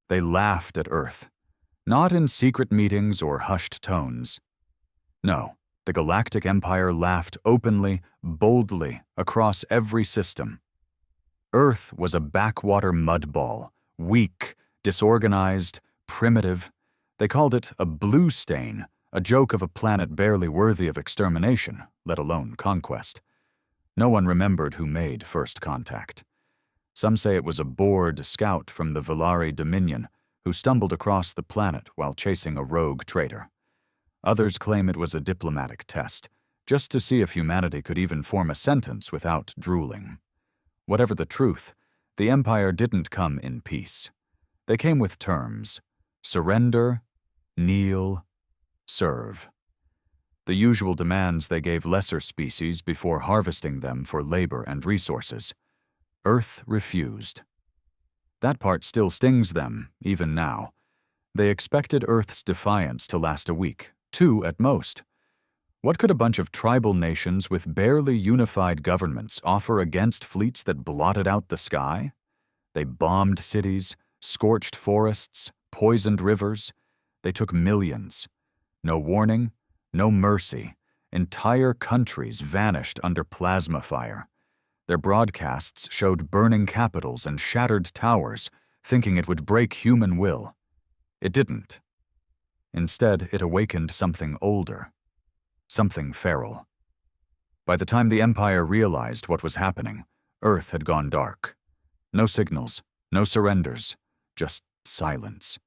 They laughed at Earth, not in secret meetings or hushed tones. No, the Galactic Empire laughed openly, boldly, across every system. Earth was a backwater mudball, weak, disorganized, primitive. They called it a blue stain, a joke of a planet barely worthy of extermination, let alone conquest. No one remembered who made first contact. Some say it was a bored scout from the Velari Dominion who stumbled across the planet while chasing a rogue trader. Others claim it was a diplomatic test, just to see if humanity could even form a sentence without drooling. Whatever the truth, the Empire didn't come in peace. They came with terms: surrender, kneel, serve. The usual demands they gave lesser species before harvesting them for labor and resources. Earth refused. That part still stings them, even now. They expected Earth's defiance to last a week, 2 at most. What could a bunch of tribal nations with barely unified governments offer against fleets that blotted out the sky? They bombed cities, scorched forests, poisoned rivers. They took millions. No warning, no mercy. Entire countries vanished under plasma fire. Their broadcasts showed burning capitals and shattered towers, thinking it would break human will. It didn't. Instead, it awakened something older, something feral. By the time the Empire realized what was happening, Earth had gone dark. No signals, no surrenders, just silence.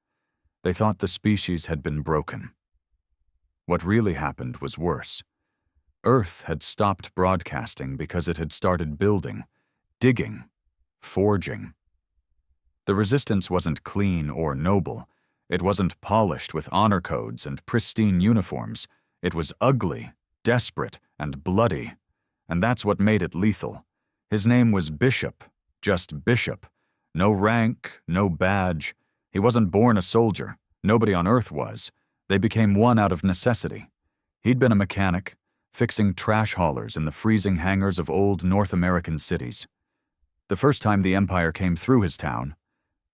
They thought the species had been broken. What really happened was worse. Earth had stopped broadcasting because it had started building, digging, forging. The resistance wasn't clean or noble. It wasn't polished with honor codes and pristine uniforms. It was ugly, desperate, and bloody. And that's what made it lethal. His name was Bishop, just Bishop. No rank, no badge. He wasn't born a soldier. Nobody on Earth was. They became one out of necessity. He'd been a mechanic, fixing trash haulers in the freezing hangars of old North American cities. The first time the Empire came through his town,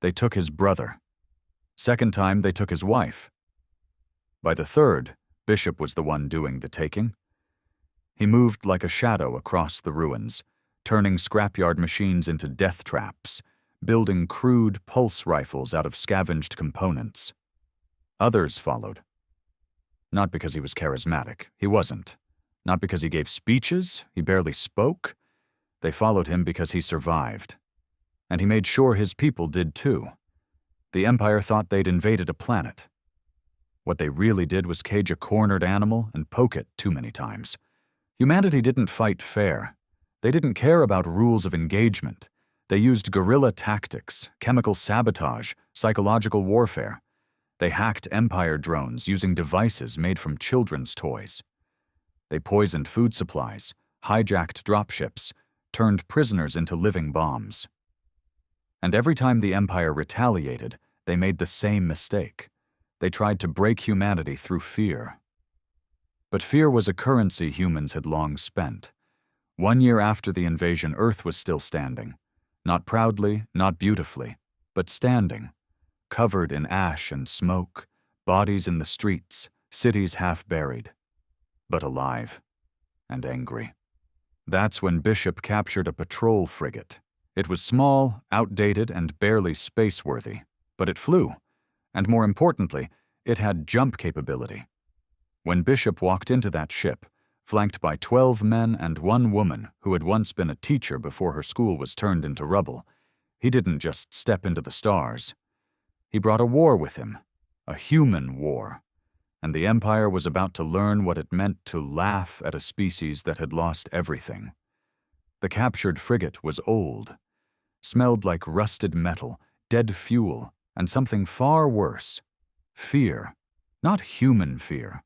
they took his brother. Second time, they took his wife. By the third, Bishop was the one doing the taking. He moved like a shadow across the ruins, turning scrapyard machines into death traps, building crude pulse rifles out of scavenged components. Others followed. Not because he was charismatic. He wasn't. Not because he gave speeches. He barely spoke. They followed him because he survived. And he made sure his people did too. The Empire thought they'd invaded a planet. What they really did was cage a cornered animal and poke it too many times. Humanity didn't fight fair. They didn't care about rules of engagement. They used guerrilla tactics, chemical sabotage, psychological warfare. They hacked Empire drones using devices made from children's toys. They poisoned food supplies, hijacked dropships, turned prisoners into living bombs. And every time the Empire retaliated, they made the same mistake. They tried to break humanity through fear. But fear was a currency humans had long spent. 1 year after the invasion, Earth was still standing. Not proudly, not beautifully, but standing. Covered in ash and smoke, bodies in the streets, cities half buried. But alive and angry. That's when Bishop captured a patrol frigate. It was small, outdated, and barely space-worthy, but it flew. And more importantly, it had jump capability. When Bishop walked into that ship, flanked by 12 men and 1 woman who had once been a teacher before her school was turned into rubble, he didn't just step into the stars. He brought a war with him, a human war. And the Empire was about to learn what it meant to laugh at a species that had lost everything. The captured frigate was old, smelled like rusted metal, dead fuel, and something far worse. Fear. Not human fear.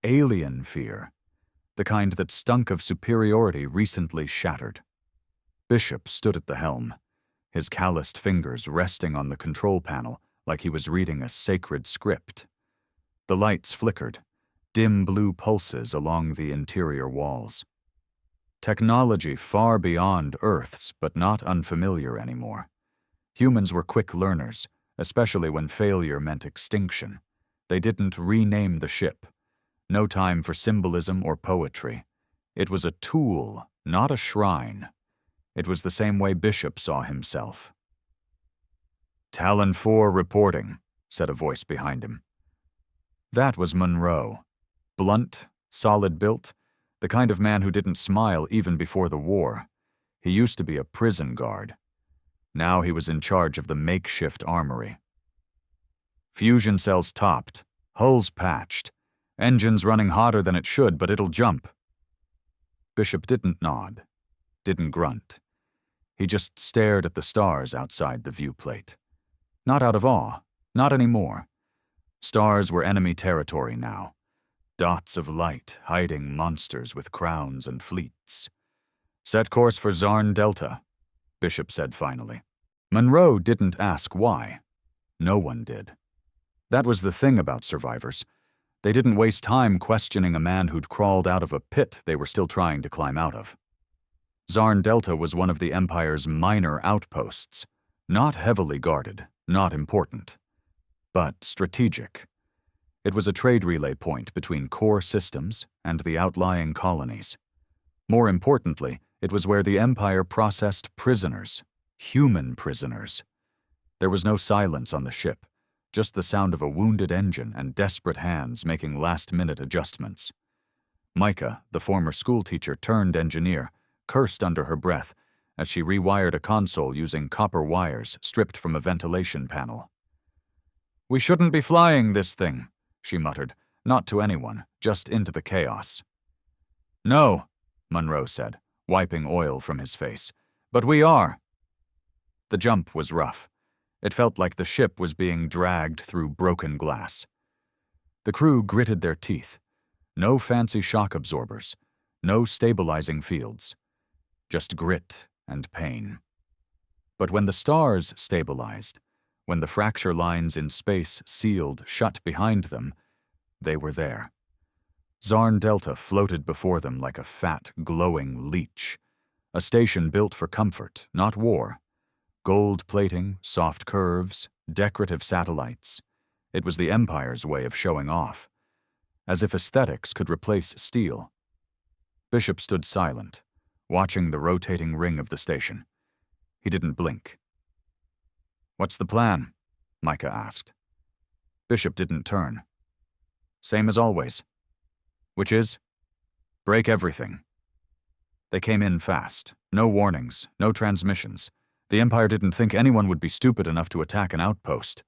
Alien fear. The kind that stunk of superiority recently shattered. Bishop stood at the helm, his calloused fingers resting on the control panel like he was reading a sacred script. The lights flickered, dim blue pulses along the interior walls. Technology far beyond Earth's, but not unfamiliar anymore. Humans were quick learners, especially when failure meant extinction. They didn't rename the ship. No time for symbolism or poetry. It was a tool, not a shrine. It was the same way Bishop saw himself. "Talon 4 reporting," said a voice behind him. That was Monroe. Blunt, solid-built, the kind of man who didn't smile even before the war. He used to be a prison guard. Now he was in charge of the makeshift armory. "Fusion cells topped, hulls patched, engines running hotter than it should, but it'll jump." Bishop didn't nod, didn't grunt. He just stared at the stars outside the viewplate. Not out of awe, not anymore. Stars were enemy territory now. Dots of light hiding monsters with crowns and fleets. "Set course for Zarn Delta," Bishop said finally. Monroe didn't ask why. No one did. That was the thing about survivors. They didn't waste time questioning a man who'd crawled out of a pit they were still trying to climb out of. Zarn Delta was one of the Empire's minor outposts. Not heavily guarded, not important, but strategic. It was a trade relay point between core systems and the outlying colonies. More importantly, it was where the Empire processed prisoners, human prisoners. There was no silence on the ship, just the sound of a wounded engine and desperate hands making last-minute adjustments. Micah, the former schoolteacher turned engineer, cursed under her breath as she rewired a console using copper wires stripped from a ventilation panel. "We shouldn't be flying this thing," she muttered, not to anyone, just into the chaos. "No," Monroe said, wiping oil from his face, "but we are." The jump was rough. It felt like the ship was being dragged through broken glass. The crew gritted their teeth. No fancy shock absorbers, no stabilizing fields. Just grit and pain. But when the stars stabilized, when the fracture lines in space sealed shut behind them, they were there. Zarn Delta floated before them like a fat, glowing leech. A station built for comfort, not war. Gold plating, soft curves, decorative satellites. It was the Empire's way of showing off. As if aesthetics could replace steel. Bishop stood silent, watching the rotating ring of the station. He didn't blink. "What's the plan?" Micah asked. Bishop didn't turn. "Same as always." "Which is?" "Break everything." They came in fast. No warnings, no transmissions. The Empire didn't think anyone would be stupid enough to attack an outpost.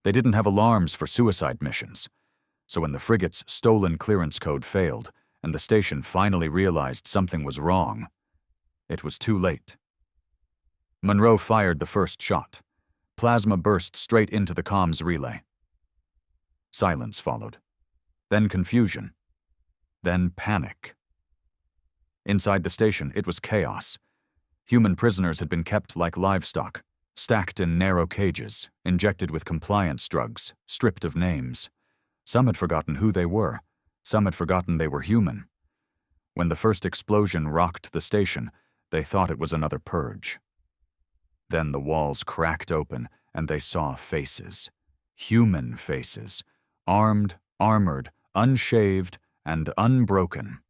They didn't have alarms for suicide missions. So when the frigate's stolen clearance code failed, and the station finally realized something was wrong, it was too late. Monroe fired the first shot. Plasma burst straight into the comms relay. Silence followed. Then confusion. Then panic. Inside the station, it was chaos. Human prisoners had been kept like livestock, stacked in narrow cages, injected with compliance drugs, stripped of names. Some had forgotten who they were. Some had forgotten they were human. When the first explosion rocked the station, they thought it was another purge. Then the walls cracked open, and they saw faces. Human faces. Armed, armored, unshaved, and unbroken.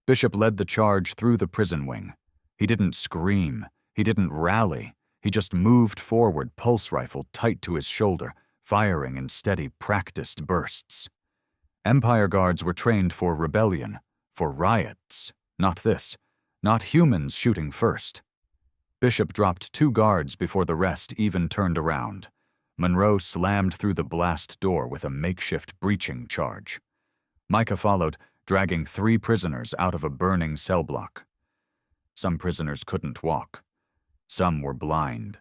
Bishop led the charge through the prison wing. He didn't scream. He didn't rally. He just moved forward, pulse rifle tight to his shoulder, firing in steady, practiced bursts. Empire guards were trained for rebellion, for riots. Not this. Not humans shooting first. Bishop dropped 2 guards before the rest even turned around. Monroe slammed through the blast door with a makeshift breaching charge. Micah followed, dragging 3 prisoners out of a burning cell block. Some prisoners couldn't walk. Some were blind.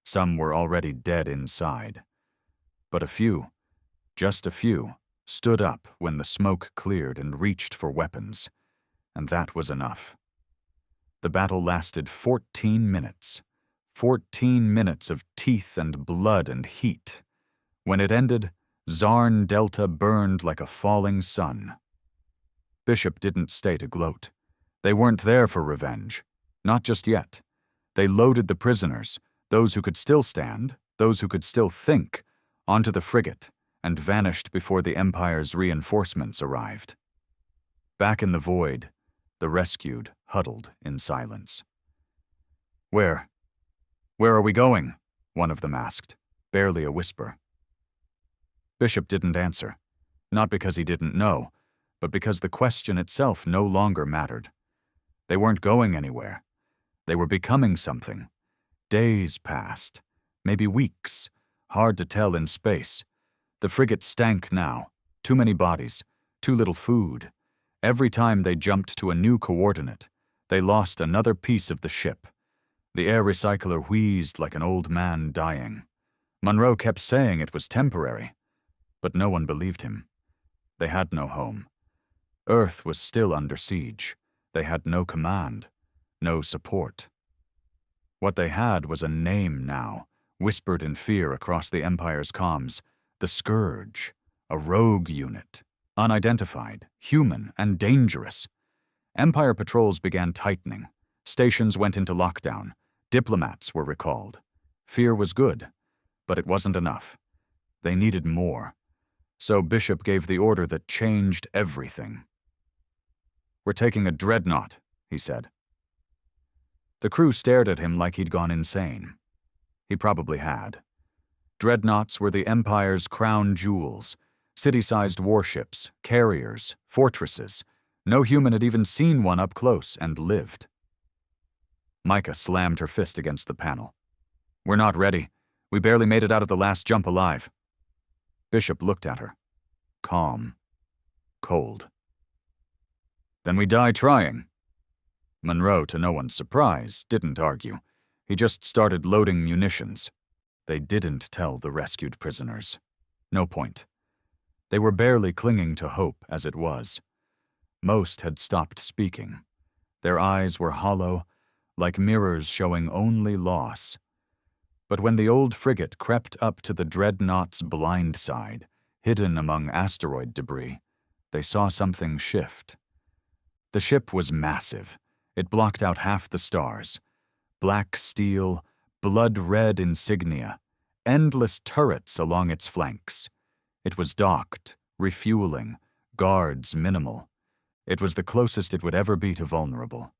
Some were already dead inside. But a few, just a few, stood up when the smoke cleared and reached for weapons. And that was enough. The battle lasted 14 minutes. 14 minutes of teeth and blood and heat. When it ended, Zarn Delta burned like a falling sun. Bishop didn't stay to gloat. They weren't there for revenge. Not just yet. They loaded the prisoners, those who could still stand, those who could still think, onto the frigate and vanished before the Empire's reinforcements arrived. Back in the void, the rescued huddled in silence. Where are we going? One of them asked, barely a whisper. Bishop didn't answer, not because he didn't know, but because the question itself no longer mattered. They weren't going anywhere. They were becoming something. Days passed, maybe weeks, hard to tell in space. The frigate stank now, too many bodies, too little food. Every time they jumped to a new coordinate, they lost another piece of the ship. The air recycler wheezed like an old man dying. Monroe kept saying it was temporary, but no one believed him. They had no home. Earth was still under siege. They had no command, no support. What they had was a name now, whispered in fear across the Empire's comms. The Scourge, a rogue unit, unidentified, human, and dangerous. Empire patrols began tightening. Stations went into lockdown. Diplomats were recalled. Fear was good, but it wasn't enough. They needed more. So Bishop gave the order that changed everything. "We're taking a dreadnought," he said. The crew stared at him like he'd gone insane. He probably had. Dreadnoughts were the Empire's crown jewels, city-sized warships, carriers, fortresses. No human had even seen one up close and lived. Micah slammed her fist against the panel. "We're not ready. We barely made it out of the last jump alive." Bishop looked at her. Calm. Cold. "Then we die trying." Monroe, to no one's surprise, didn't argue. He just started loading munitions. They didn't tell the rescued prisoners. No point. They were barely clinging to hope as it was. Most had stopped speaking. Their eyes were hollow, like mirrors showing only loss. But when the old frigate crept up to the dreadnought's blind side, hidden among asteroid debris, they saw something shift. The ship was massive. It blocked out half the stars. Black steel, blood-red insignia, endless turrets along its flanks. It was docked, refueling, guards minimal. It was the closest it would ever be to vulnerable.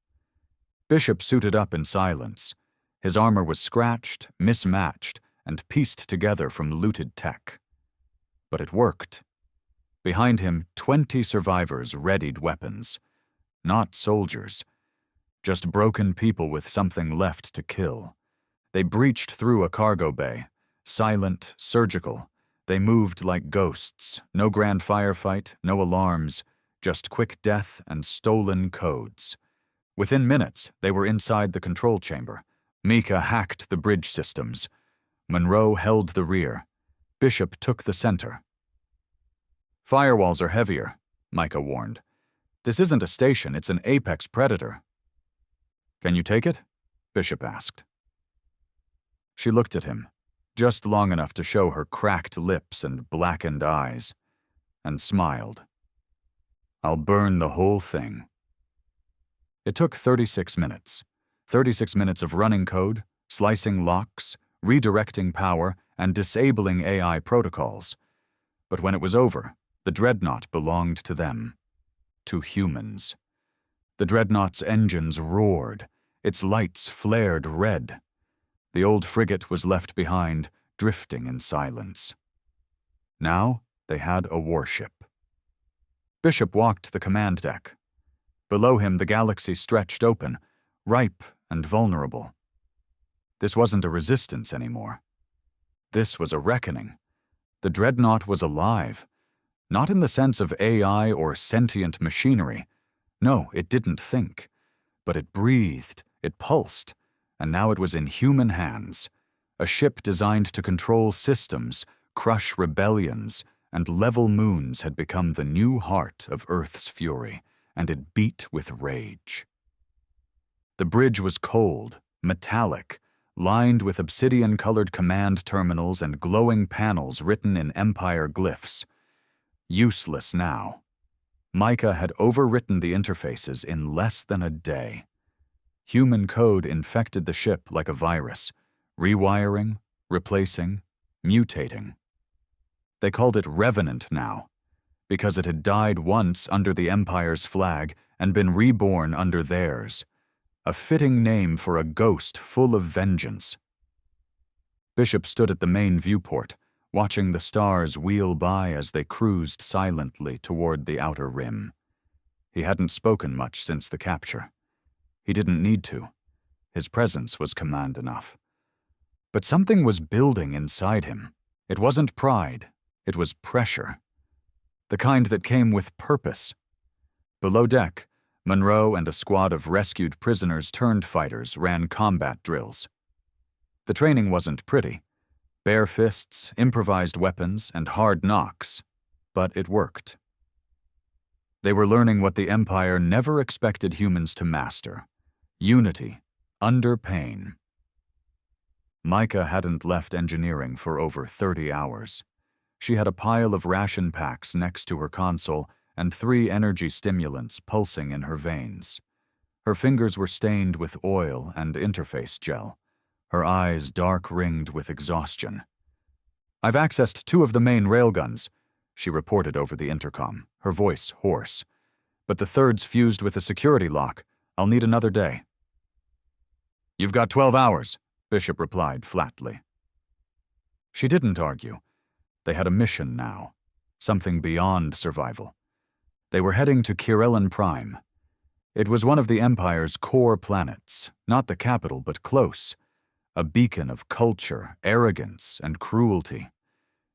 Bishop suited up in silence. His armor was scratched, mismatched, and pieced together from looted tech. But it worked. Behind him, 20 survivors readied weapons. Not soldiers, just broken people with something left to kill. They breached through a cargo bay, silent, surgical. They moved like ghosts. No grand firefight, no alarms, just quick death and stolen codes. Within minutes, they were inside the control chamber. Mika hacked the bridge systems. Monroe held the rear. Bishop took the center. "Firewalls are heavier," Micah warned. "This isn't a station, it's an apex predator." "Can you take it?" Bishop asked. She looked at him, just long enough to show her cracked lips and blackened eyes, and smiled. "I'll burn the whole thing." It took 36 minutes. 36 minutes of running code, slicing locks, redirecting power, and disabling AI protocols. But when it was over, the dreadnought belonged to them. To humans. The dreadnought's engines roared. Its lights flared red. The old frigate was left behind, drifting in silence. Now they had a warship. Bishop walked the command deck. Below him, the galaxy stretched open, ripe and vulnerable. This wasn't a resistance anymore. This was a reckoning. The dreadnought was alive, not in the sense of AI or sentient machinery. No, it didn't think. But it breathed, it pulsed, and now it was in human hands. A ship designed to control systems, crush rebellions, and level moons had become the new heart of Earth's fury, and it beat with rage. The bridge was cold, metallic, lined with obsidian-colored command terminals and glowing panels written in Empire glyphs. Useless now. Micah had overwritten the interfaces in less than a day. Human code infected the ship like a virus, rewiring, replacing, mutating. They called it Revenant now, because it had died once under the Empire's flag and been reborn under theirs, a fitting name for a ghost full of vengeance. Bishop stood at the main viewport, watching the stars wheel by as they cruised silently toward the outer rim. He hadn't spoken much since the capture. He didn't need to. His presence was command enough. But something was building inside him. It wasn't pride. It was pressure. The kind that came with purpose. Below deck, Monroe and a squad of rescued prisoners-turned fighters ran combat drills. The training wasn't pretty. Bare fists, improvised weapons, and hard knocks. But it worked. They were learning what the Empire never expected humans to master. Unity, under pain. Micah hadn't left engineering for over 30 hours. She had a pile of ration packs next to her console and 3 energy stimulants pulsing in her veins. Her fingers were stained with oil and interface gel, her eyes dark-ringed with exhaustion. "I've accessed 2 of the main railguns," she reported over the intercom, her voice hoarse. "But the third's fused with a security lock. I'll need another day." "You've got 12 hours," Bishop replied flatly. She didn't argue. They had a mission now, something beyond survival. They were heading to Kurellan Prime. It was one of the Empire's core planets, not the capital but close, a beacon of culture, arrogance, and cruelty.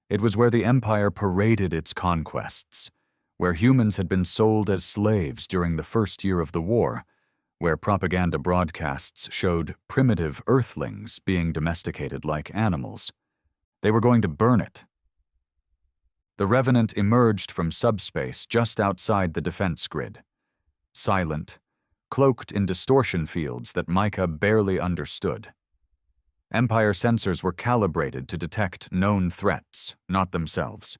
It was where the Empire paraded its conquests, where humans had been sold as slaves during the first year of the war, where propaganda broadcasts showed primitive Earthlings being domesticated like animals. They were going to burn it. The Revenant emerged from subspace just outside the defense grid. Silent, cloaked in distortion fields that Micah barely understood. Empire sensors were calibrated to detect known threats, not themselves.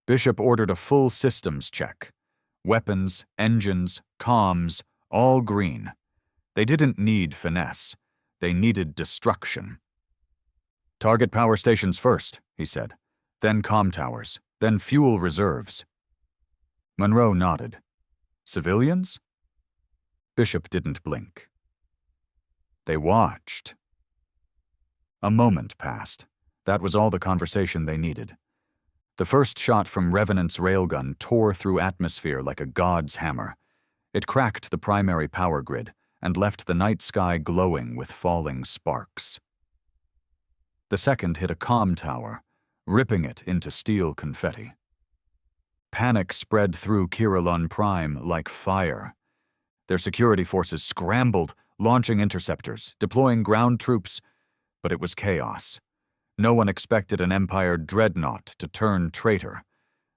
Bishop ordered a full systems check. Weapons, engines, comms, all green. They didn't need finesse. They needed destruction. "Target power stations first," he said. "Then comm towers, then fuel reserves." Monroe nodded. "Civilians?" Bishop didn't blink. They watched. A moment passed. That was all the conversation they needed. The first shot from Revenant's railgun tore through atmosphere like a god's hammer. It cracked the primary power grid and left the night sky glowing with falling sparks. The second hit a comm tower, ripping it into steel confetti. Panic spread through Kurellan Prime like fire. Their security forces scrambled, launching interceptors, deploying ground troops, but it was chaos. No one expected an Empire dreadnought to turn traitor.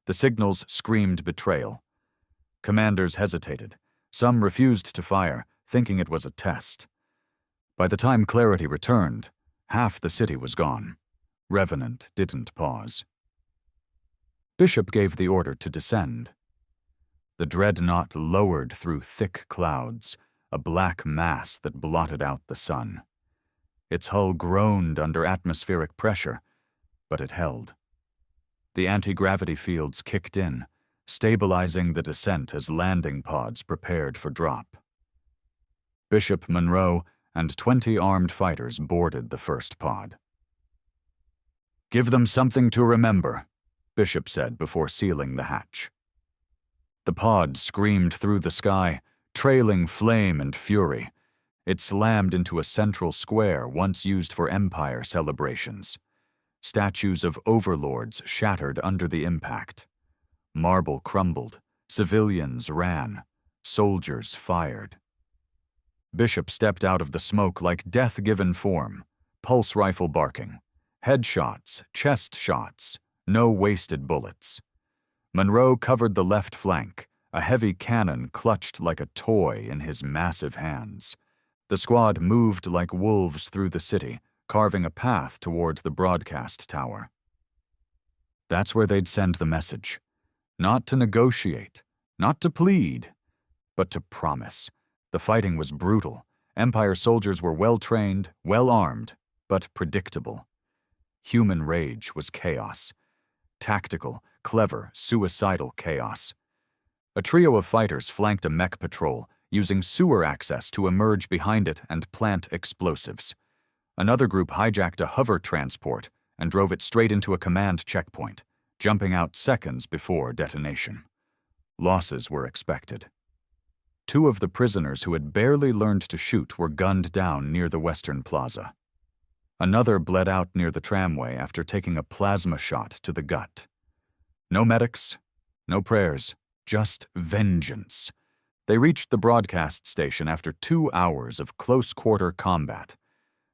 The signals screamed betrayal. Commanders hesitated. Some refused to fire, thinking it was a test. By the time clarity returned, half the city was gone. Revenant didn't pause. Bishop gave the order to descend. The dreadnought lowered through thick clouds, a black mass that blotted out the sun. Its hull groaned under atmospheric pressure, but it held. The anti-gravity fields kicked in, stabilizing the descent as landing pods prepared for drop. Bishop, Monroe, and 20 armed fighters boarded the first pod. "Give them something to remember," Bishop said before sealing the hatch. The pod screamed through the sky, trailing flame and fury. It slammed into a central square once used for Empire celebrations. Statues of overlords shattered under the impact. Marble crumbled, civilians ran, soldiers fired. Bishop stepped out of the smoke like death-given form, pulse rifle barking. Headshots, chest shots, no wasted bullets. Monroe covered the left flank, a heavy cannon clutched like a toy in his massive hands. The squad moved like wolves through the city, carving a path toward the broadcast tower. That's where they'd send the message. Not to negotiate, not to plead, but to promise. The fighting was brutal. Empire soldiers were well-trained, well-armed, but predictable. Human rage was chaos. Tactical, clever, suicidal chaos. A trio of fighters flanked a mech patrol, using sewer access to emerge behind it and plant explosives. Another group hijacked a hover transport and drove it straight into a command checkpoint, jumping out seconds before detonation. Losses were expected. 2 of the prisoners who had barely learned to shoot were gunned down near the Western Plaza. Another bled out near the tramway after taking a plasma shot to the gut. No medics, no prayers, just vengeance. They reached the broadcast station after 2 hours of close-quarter combat.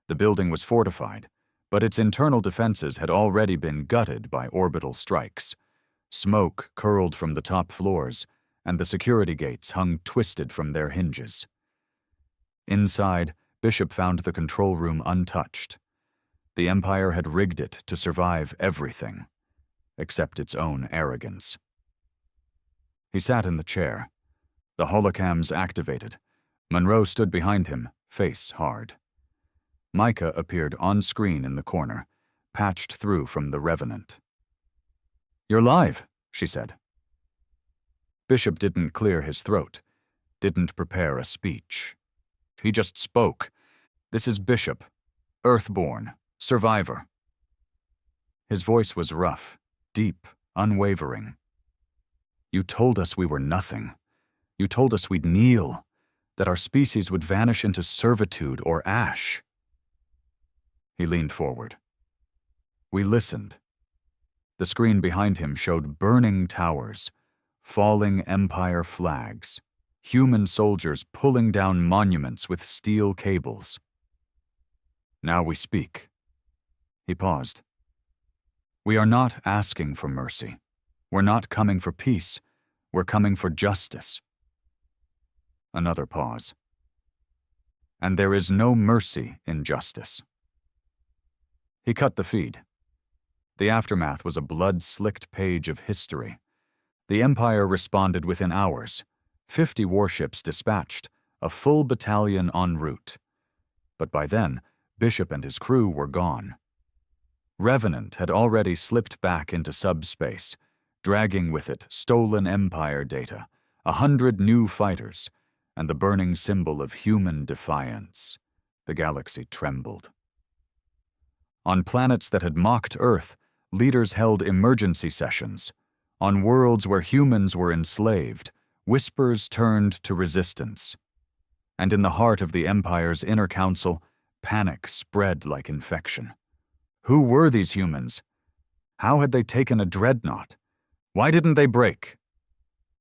The building was fortified, but its internal defenses had already been gutted by orbital strikes. Smoke curled from the top floors, and the security gates hung twisted from their hinges. Inside, Bishop found the control room untouched. The Empire had rigged it to survive everything, except its own arrogance. He sat in the chair. The holocams activated. Monroe stood behind him, face hard. Micah appeared on screen in the corner, patched through from the Revenant. "You're live," she said. Bishop didn't clear his throat, didn't prepare a speech. He just spoke. "This is Bishop, Earthborn, survivor." His voice was rough, deep, unwavering. "You told us we were nothing. You told us we'd kneel, that our species would vanish into servitude or ash." He leaned forward. We listened. The screen behind him showed burning towers, falling Empire flags, human soldiers pulling down monuments with steel cables. "Now we speak." He paused. "We are not asking for mercy. We're not coming for peace. We're coming for justice." Another pause. "And there is no mercy in justice." He cut the feed. The aftermath was a blood-slicked page of history. The Empire responded within hours. 50 warships dispatched, a full battalion en route. But by then, Bishop and his crew were gone. Revenant had already slipped back into subspace, dragging with it stolen Empire data, 100 new fighters, and the burning symbol of human defiance. The galaxy trembled. On planets that had mocked Earth, leaders held emergency sessions. On worlds where humans were enslaved, whispers turned to resistance. And in the heart of the Empire's inner council, panic spread like infection. Who were these humans? How had they taken a dreadnought? Why didn't they break?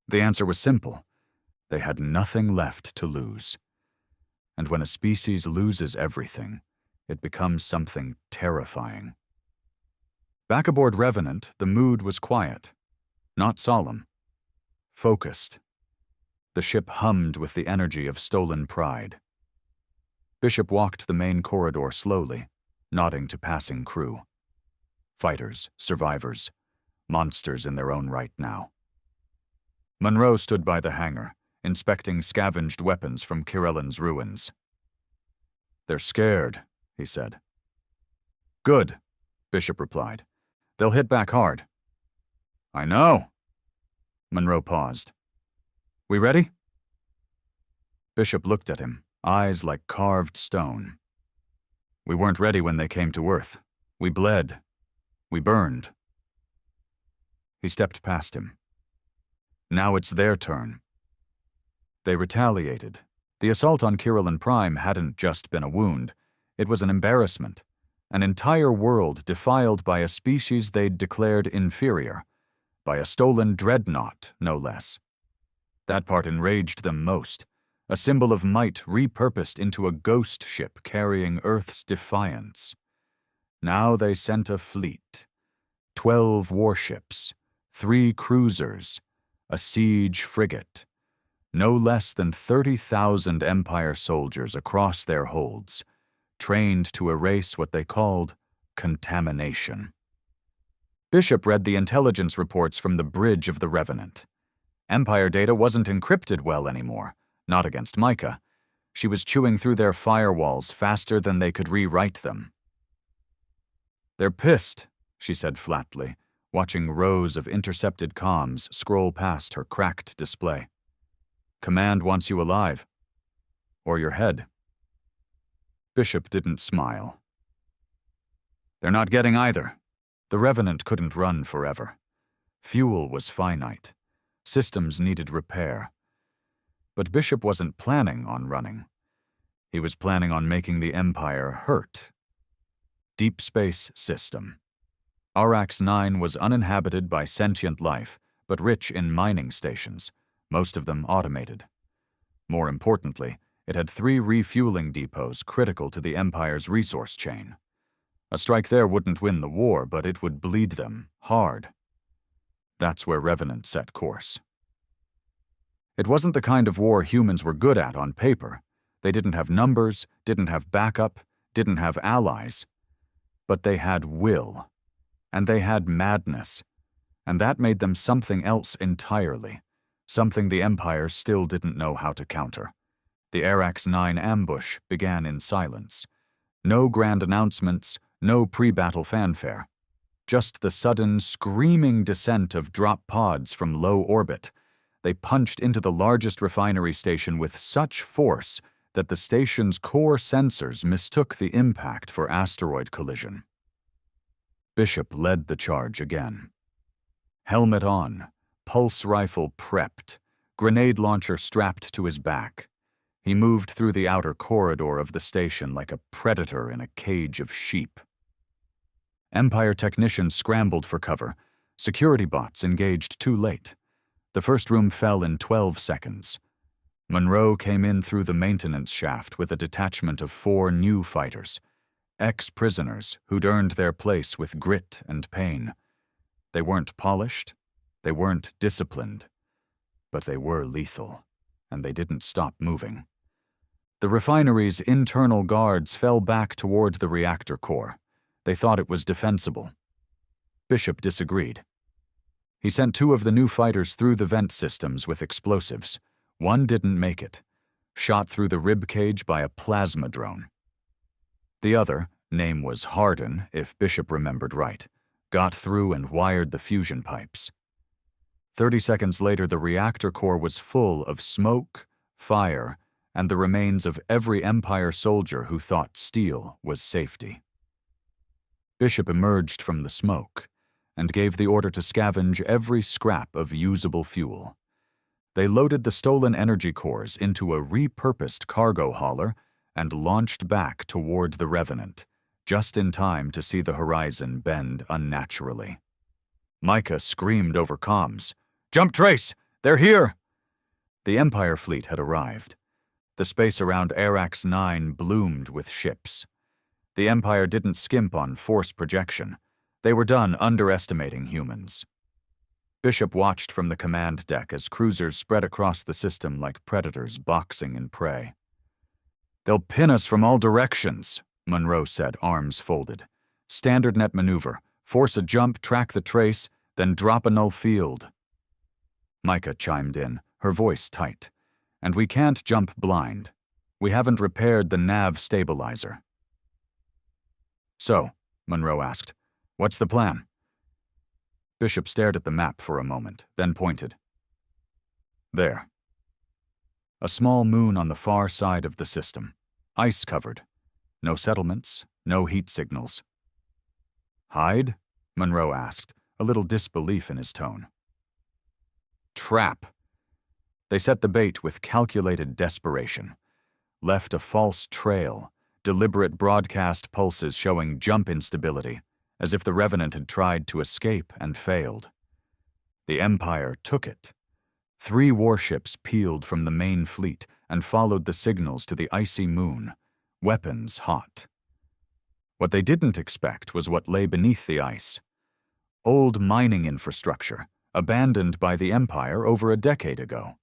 The answer was simple. They had nothing left to lose. And when a species loses everything, it becomes something terrifying. Back aboard Revenant, the mood was quiet, not solemn, focused. The ship hummed with the energy of stolen pride. Bishop walked the main corridor slowly, nodding to passing crew. Fighters, survivors, monsters in their own right now. Monroe stood by the hangar, inspecting scavenged weapons from Kurellan's ruins. "They're scared," he said. "Good," Bishop replied. "They'll hit back hard." "I know." Monroe paused. "We ready?" Bishop looked at him, eyes like carved stone. "We weren't ready when they came to Earth. We bled. We burned." He stepped past him. "Now it's their turn." They retaliated. The assault on Helen Prime hadn't just been a wound. It was an embarrassment. An entire world defiled by a species they'd declared inferior. By a stolen dreadnought, no less. That part enraged them most. A symbol of might repurposed into a ghost ship carrying Earth's defiance. Now they sent a fleet. 12 warships, 3 cruisers, a siege frigate. No less than 30,000 Empire soldiers across their holds, trained to erase what they called contamination. Bishop read the intelligence reports from the bridge of the Revenant. Empire data wasn't encrypted well anymore, not against Micah. She was chewing through their firewalls faster than they could rewrite them. "They're pissed," she said flatly, watching rows of intercepted comms scroll past her cracked display. "Command wants you alive. Or your head." Bishop didn't smile. "They're not getting either. The Revenant couldn't run forever. Fuel was finite. Systems needed repair. But Bishop wasn't planning on running. He was planning on making the Empire hurt. Deep Space System. Arax 9 was uninhabited by sentient life, but rich in mining stations, most of them automated. More importantly, it had 3 refueling depots critical to the Empire's resource chain. A strike there wouldn't win the war, but it would bleed them hard. That's where Revenant set course. It wasn't the kind of war humans were good at on paper. They didn't have numbers, didn't have backup, didn't have allies. But they had will. And they had madness. And that made them something else entirely. Something the Empire still didn't know how to counter. The Arax 9 ambush began in silence. No grand announcements, no pre-battle fanfare. Just the sudden, screaming descent of drop pods from low orbit. They punched into the largest refinery station with such force that the station's core sensors mistook the impact for asteroid collision. Bishop led the charge again. Helmet on, pulse rifle prepped, grenade launcher strapped to his back. He moved through the outer corridor of the station like a predator in a cage of sheep. Empire technicians scrambled for cover. Security bots engaged too late. The first room fell in 12 seconds. Monroe came in through the maintenance shaft with a detachment of 4 new fighters, ex-prisoners who'd earned their place with grit and pain. They weren't polished, they weren't disciplined, but they were lethal, and they didn't stop moving. The refinery's internal guards fell back toward the reactor core. They thought it was defensible. Bishop disagreed. He sent 2 of the new fighters through the vent systems with explosives. One didn't make it, shot through the rib cage by a plasma drone. The other, name was Hardin, if Bishop remembered right, got through and wired the fusion pipes. 30 seconds later, the reactor core was full of smoke, fire, and the remains of every Empire soldier who thought steel was safety. Bishop emerged from the smoke and gave the order to scavenge every scrap of usable fuel. They loaded the stolen energy cores into a repurposed cargo hauler and launched back toward the Revenant, just in time to see the horizon bend unnaturally. Micah screamed over comms, "Jump trace! They're here!" The Empire fleet had arrived. The space around Arax 9 bloomed with ships. The Empire didn't skimp on force projection. They were done underestimating humans. Bishop watched from the command deck as cruisers spread across the system like predators boxing in prey. "They'll pin us from all directions," Monroe said, arms folded. "Standard net maneuver. Force a jump, track the trace, then drop a null field." Micah chimed in, her voice tight. "And we can't jump blind. We haven't repaired the nav stabilizer." "So," Monroe asked, "what's the plan?" Bishop stared at the map for a moment, then pointed. "There." A small moon on the far side of the system, ice-covered. No settlements, no heat signals. "Hide?" Monroe asked, a little disbelief in his tone. "Trap." They set the bait with calculated desperation. Left a false trail, deliberate broadcast pulses showing jump instability, as if the Revenant had tried to escape and failed. The Empire took it. 3 warships peeled from the main fleet and followed the signals to the icy moon, weapons hot. What they didn't expect was what lay beneath the ice. Old mining infrastructure, abandoned by the Empire over a decade ago.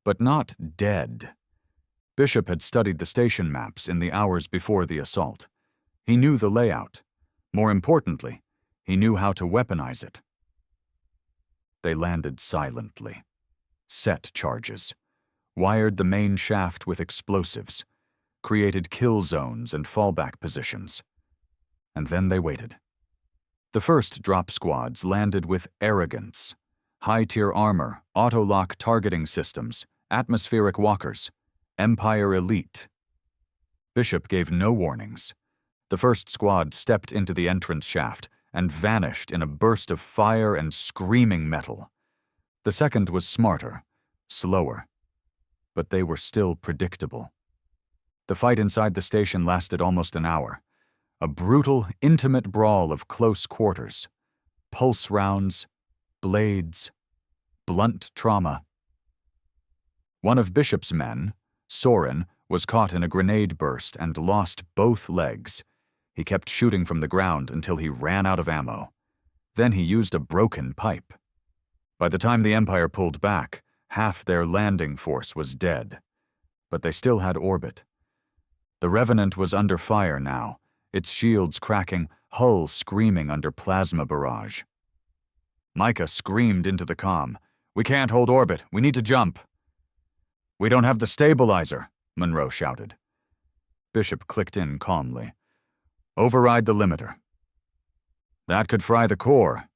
But not dead. Bishop had studied the station maps in the hours before the assault. He knew the layout. More importantly, he knew how to weaponize it. They landed silently. Set charges. Wired the main shaft with explosives. Created kill zones and fallback positions. And then they waited. The first drop squads landed with arrogance. High-tier armor, auto-lock targeting systems, atmospheric walkers, Empire elite. Bishop gave no warnings. The first squad stepped into the entrance shaft and vanished in a burst of fire and screaming metal. The second was smarter, slower, but they were still predictable. The fight inside the station lasted almost an hour. A brutal, intimate brawl of close quarters. Pulse rounds, blades, blunt trauma. One of Bishop's men, Soren, was caught in a grenade burst and lost both legs. He kept shooting from the ground until he ran out of ammo. Then he used a broken pipe. By the time the Empire pulled back, half their landing force was dead. But they still had orbit. The Revenant was under fire now, its shields cracking, hull screaming under plasma barrage. Micah screamed into the comm. "We can't hold orbit. We need to jump." "We don't have the stabilizer," Monroe shouted. Bishop clicked in calmly. "Override the limiter." "That could fry the core."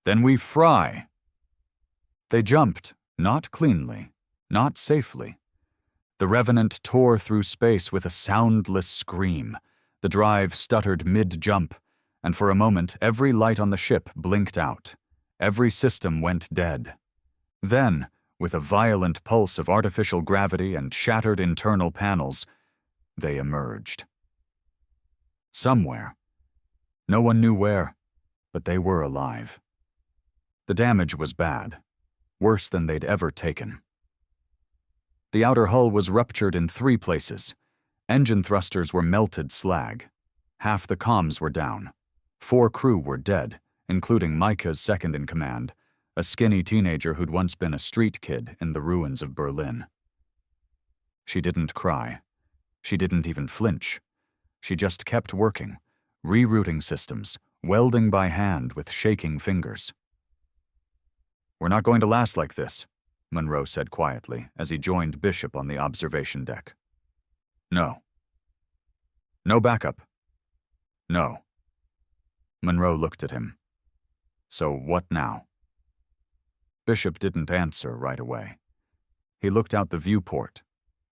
"Then we fry." They jumped, not cleanly, not safely. The Revenant tore through space with a soundless scream. The drive stuttered mid-jump, and for a moment every light on the ship blinked out. Every system went dead. Then, with a violent pulse of artificial gravity and shattered internal panels, they emerged. Somewhere. No one knew where, but they were alive. The damage was bad, worse than they'd ever taken. The outer hull was ruptured in 3 places. Engine thrusters were melted slag. Half the comms were down. 4 crew were dead, including Micah's second-in-command, a skinny teenager who'd once been a street kid in the ruins of Berlin. She didn't cry. She didn't even flinch. She just kept working, rerouting systems, welding by hand with shaking fingers. "We're not going to last like this," Monroe said quietly as he joined Bishop on the observation deck. "No." "No backup?" "No." Monroe looked at him. "So what now?" Bishop didn't answer right away. He looked out the viewport.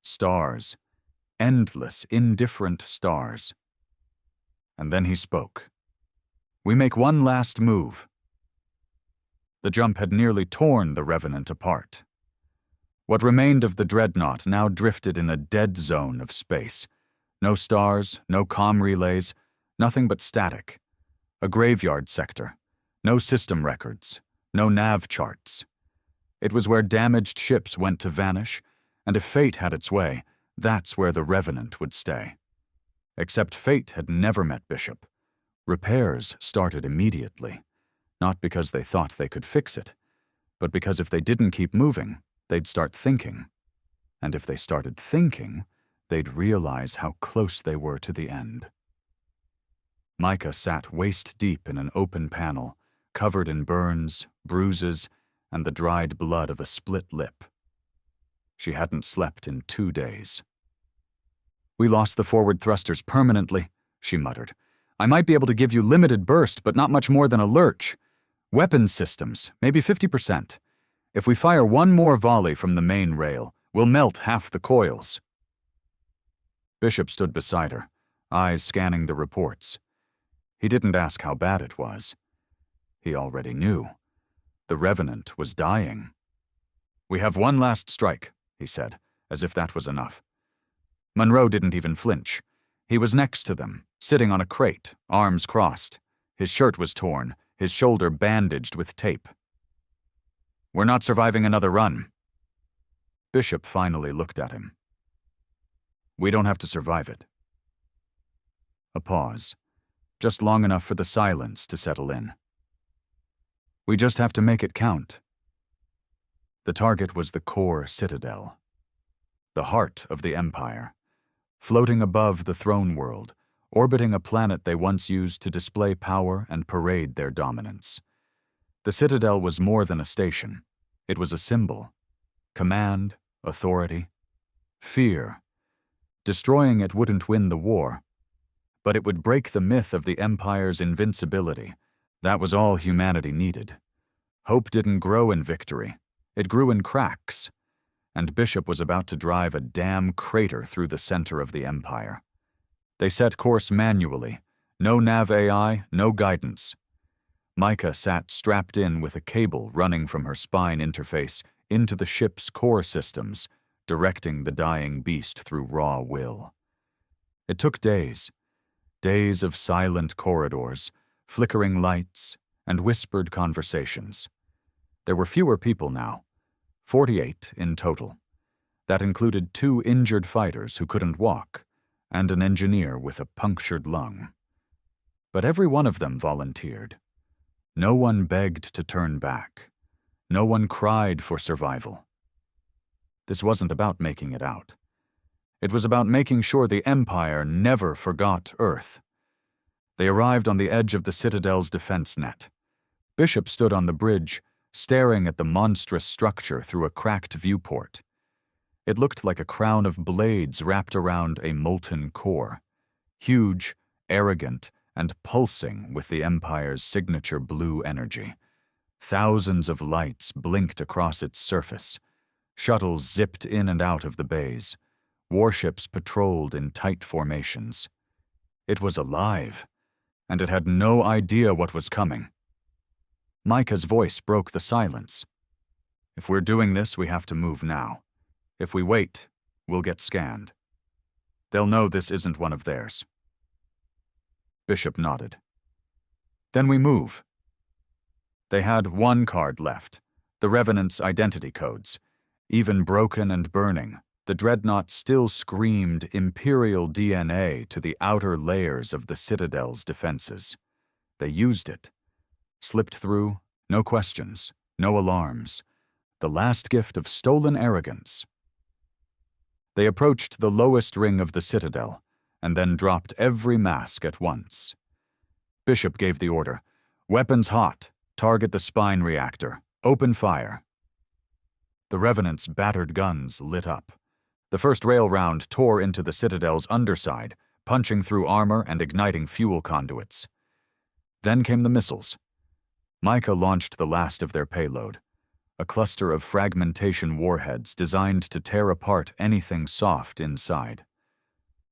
Stars. Endless, indifferent stars. And then he spoke. "We make one last move." The jump had nearly torn the Revenant apart. What remained of the dreadnought now drifted in a dead zone of space. No stars, no comm relays, nothing but static. A graveyard sector. No system records. No nav charts. It was where damaged ships went to vanish, and if fate had its way, that's where the Revenant would stay. Except fate had never met Bishop. Repairs started immediately. Not because they thought they could fix it, but because if they didn't keep moving, they'd start thinking. And if they started thinking, they'd realize how close they were to the end. Micah sat waist-deep in an open panel, covered in burns, bruises, and the dried blood of a split lip. She hadn't slept in 2 days. "We lost the forward thrusters permanently," she muttered. "I might be able to give you limited burst, but not much more than a lurch. Weapons systems, maybe 50%. If we fire one more volley from the main rail, we'll melt half the coils." Bishop stood beside her, eyes scanning the reports. He didn't ask how bad it was. He already knew. The Revenant was dying. "We have one last strike," he said, as if that was enough. Monroe didn't even flinch. He was next to them, sitting on a crate, arms crossed. His shirt was torn, his shoulder bandaged with tape. "We're not surviving another run." Bishop finally looked at him. "We don't have to survive it." A pause, just long enough for the silence to settle in. "We just have to make it count." The target was the core Citadel, the heart of the Empire, floating above the throne world, orbiting a planet they once used to display power and parade their dominance. The Citadel was more than a station. It was a symbol. Command, authority, fear. Destroying it wouldn't win the war, but it would break the myth of the Empire's invincibility. That was all humanity needed. Hope didn't grow in victory. It grew in cracks. And Bishop was about to drive a damn crater through the center of the Empire. They set course manually. No nav AI, no guidance. Micah sat strapped in with a cable running from her spine interface into the ship's core systems, directing the dying beast through raw will. It took days. Days of silent corridors, flickering lights, and whispered conversations. There were fewer people now, 48 in total. That included 2 injured fighters who couldn't walk, and an engineer with a punctured lung. But every one of them volunteered. No one begged to turn back. No one cried for survival. This wasn't about making it out. It was about making sure the Empire never forgot Earth. They arrived on the edge of the Citadel's defense net. Bishop stood on the bridge, staring at the monstrous structure through a cracked viewport. It looked like a crown of blades wrapped around a molten core, huge, arrogant, and pulsing with the Empire's signature blue energy. Thousands of lights blinked across its surface. Shuttles zipped in and out of the bays. Warships patrolled in tight formations. It was alive, and it had no idea what was coming. Micah's voice broke the silence. If we're doing this, we have to move now. If we wait, we'll get scanned. They'll know this isn't one of theirs. Bishop nodded. Then we move. They had one card left, the Revenant's identity codes. Even broken and burning, the dreadnought still screamed Imperial DNA to the outer layers of the Citadel's defenses. They used it. Slipped through, no questions, no alarms. The last gift of stolen arrogance. They approached the lowest ring of the Citadel, and then dropped every mask at once. Bishop gave the order, "Weapons hot, target the spine reactor, open fire." The Revenant's battered guns lit up. The first rail round tore into the Citadel's underside, punching through armor and igniting fuel conduits. Then came the missiles. Micah launched the last of their payload, a cluster of fragmentation warheads designed to tear apart anything soft inside.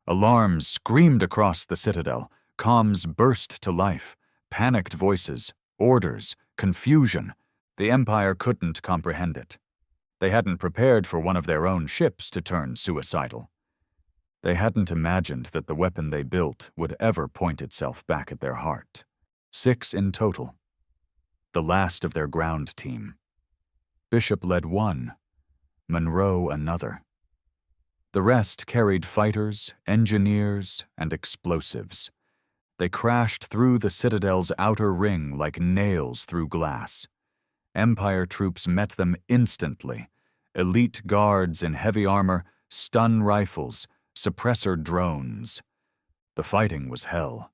Alarms screamed across the Citadel, comms burst to life, panicked voices, orders, confusion. The Empire couldn't comprehend it. They hadn't prepared for one of their own ships to turn suicidal. They hadn't imagined that the weapon they built would ever point itself back at their heart. 6 in total. The last of their ground team. Bishop led one, Monroe another. The rest carried fighters, engineers, and explosives. They crashed through the Citadel's outer ring like nails through glass. Empire troops met them instantly. Elite guards in heavy armor, stun rifles, suppressor drones. The fighting was hell.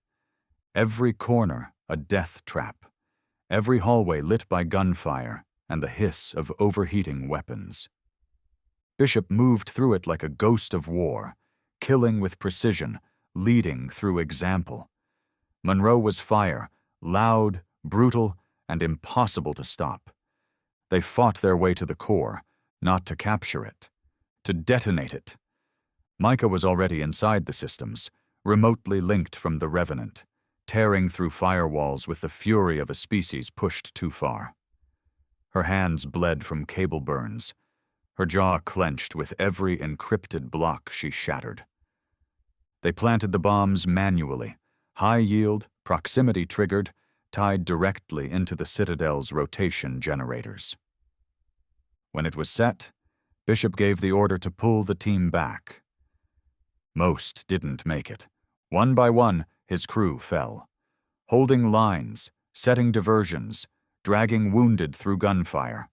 Every corner a death trap. Every hallway lit by gunfire and the hiss of overheating weapons. Bishop moved through it like a ghost of war, killing with precision, leading through example. Monroe was fire, loud, brutal, and impossible to stop. They fought their way to the core, not to capture it, to detonate it. Micah was already inside the systems, remotely linked from the Revenant, tearing through firewalls with the fury of a species pushed too far. Her hands bled from cable burns. Her jaw clenched with every encrypted block she shattered. They planted the bombs manually, high yield, proximity triggered, tied directly into the Citadel's rotation generators. When it was set, Bishop gave the order to pull the team back. Most didn't make it. One by one, his crew fell. Holding lines, setting diversions, dragging wounded through gunfire.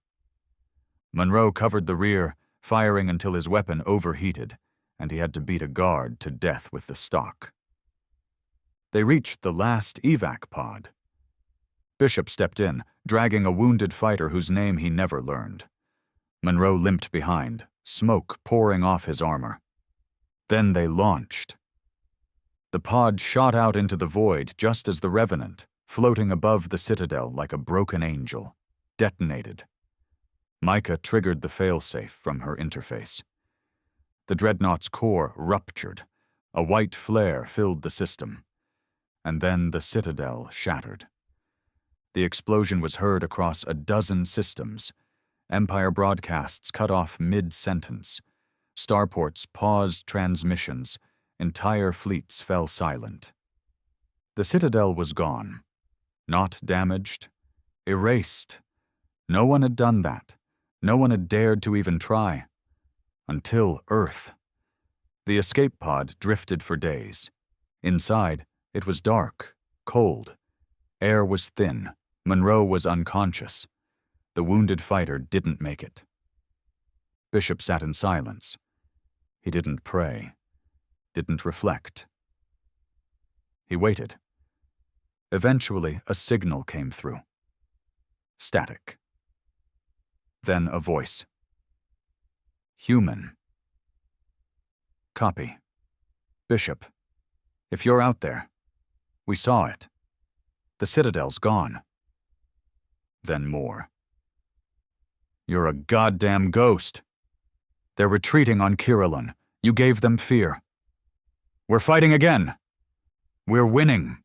Monroe covered the rear, firing until his weapon overheated, and he had to beat a guard to death with the stock. They reached the last evac pod. Bishop stepped in, dragging a wounded fighter whose name he never learned. Monroe limped behind, smoke pouring off his armor. Then they launched. The pod shot out into the void just as the Revenant, floating above the Citadel like a broken angel, detonated. Micah triggered the failsafe from her interface. The dreadnought's core ruptured. A white flare filled the system. And then the Citadel shattered. The explosion was heard across a dozen systems. Empire broadcasts cut off mid-sentence. Starports paused transmissions. Entire fleets fell silent. The Citadel was gone. Not damaged. Erased. No one had done that. No one had dared to even try. Until Earth. The escape pod drifted for days. Inside, it was dark, cold. Air was thin. Monroe was unconscious. The wounded fighter didn't make it. Bishop sat in silence. He didn't pray. Didn't reflect. He waited. Eventually, a signal came through. Static. Then a voice. Human. Copy. Bishop, if you're out there, we saw it. The Citadel's gone. Then more. You're a goddamn ghost. They're retreating on Kurellan. You gave them fear. We're fighting again. We're winning.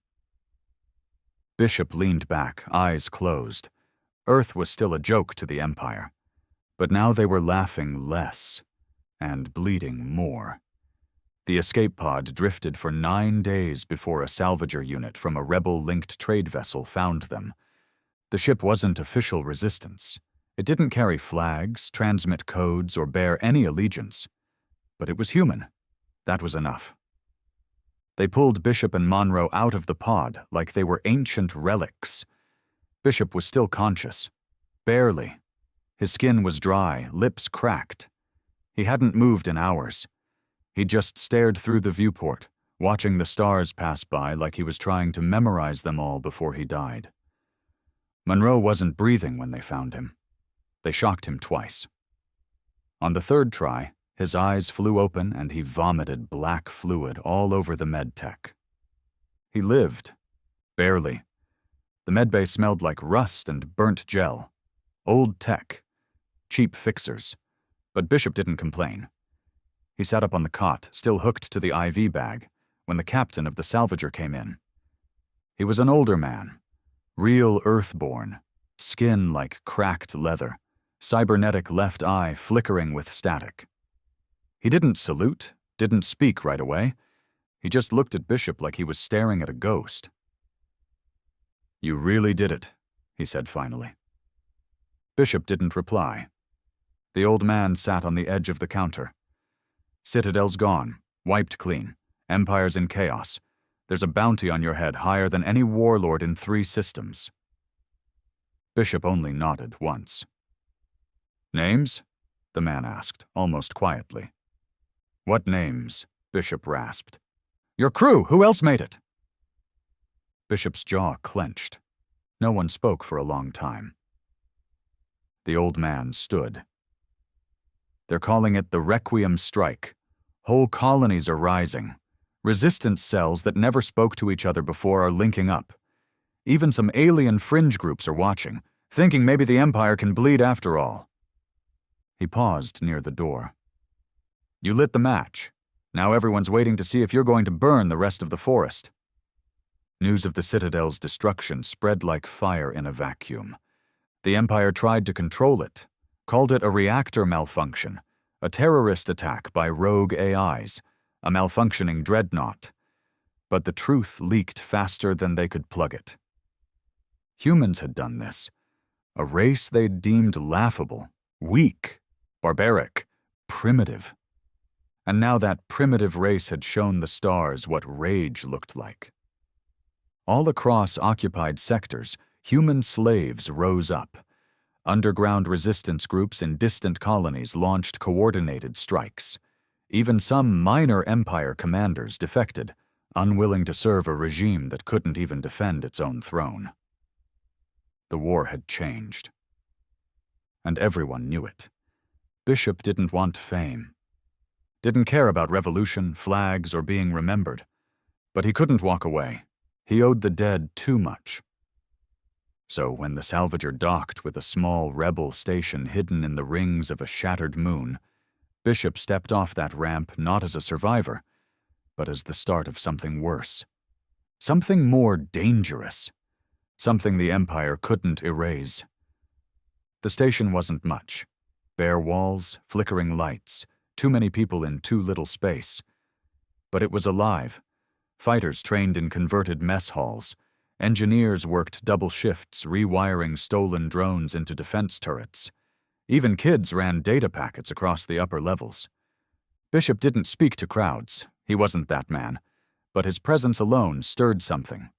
Bishop leaned back, eyes closed. Earth was still a joke to the Empire. But now they were laughing less, and bleeding more. The escape pod drifted for 9 days before a salvager unit from a rebel-linked trade vessel found them. The ship wasn't official resistance. It didn't carry flags, transmit codes, or bear any allegiance. But it was human. That was enough. They pulled Bishop and Monroe out of the pod like they were ancient relics. Bishop was still conscious. Barely. His skin was dry, lips cracked. He hadn't moved in hours. He just stared through the viewport, watching the stars pass by like he was trying to memorize them all before he died. Monroe wasn't breathing when they found him. They shocked him twice. On the third try, his eyes flew open and he vomited black fluid all over the med tech. He lived. Barely. The medbay smelled like rust and burnt gel. Old tech. Cheap fixers. But Bishop didn't complain. He sat up on the cot, still hooked to the IV bag, when the captain of the salvager came in. He was an older man. Real Earthborn. Skin like cracked leather. Cybernetic left eye flickering with static. He didn't salute, didn't speak right away. He just looked at Bishop like he was staring at a ghost. "You really did it," he said finally. Bishop didn't reply. The old man sat on the edge of the counter. "Citadel's gone, wiped clean. Empire's in chaos. There's a bounty on your head higher than any warlord in 3 systems." Bishop only nodded once. "Names?" the man asked, almost quietly. "What names?" Bishop rasped. "Your crew! Who else made it?" Bishop's jaw clenched. No one spoke for a long time. The old man stood. "They're calling it the Requiem Strike. Whole colonies are rising. Resistance cells that never spoke to each other before are linking up. Even some alien fringe groups are watching, thinking maybe the Empire can bleed after all." He paused near the door. "You lit the match. Now everyone's waiting to see if you're going to burn the rest of the forest." News of the Citadel's destruction spread like fire in a vacuum. The Empire tried to control it, called it a reactor malfunction, a terrorist attack by rogue AIs, a malfunctioning dreadnought. But the truth leaked faster than they could plug it. Humans had done this. A race they'd deemed laughable, weak, barbaric, primitive. And now that primitive race had shown the stars what rage looked like. All across occupied sectors, human slaves rose up. Underground resistance groups in distant colonies launched coordinated strikes. Even some minor Empire commanders defected, unwilling to serve a regime that couldn't even defend its own throne. The war had changed. And everyone knew it. Bishop didn't want fame. Didn't care about revolution, flags, or being remembered. But he couldn't walk away. He owed the dead too much. So when the salvager docked with a small rebel station hidden in the rings of a shattered moon, Bishop stepped off that ramp not as a survivor, but as the start of something worse. Something more dangerous. Something the Empire couldn't erase. The station wasn't much. Bare walls, flickering lights, too many people in too little space. But it was alive. Fighters trained in converted mess halls. Engineers worked double shifts, rewiring stolen drones into defense turrets. Even kids ran data packets across the upper levels. Bishop didn't speak to crowds. He wasn't that man. But his presence alone stirred something.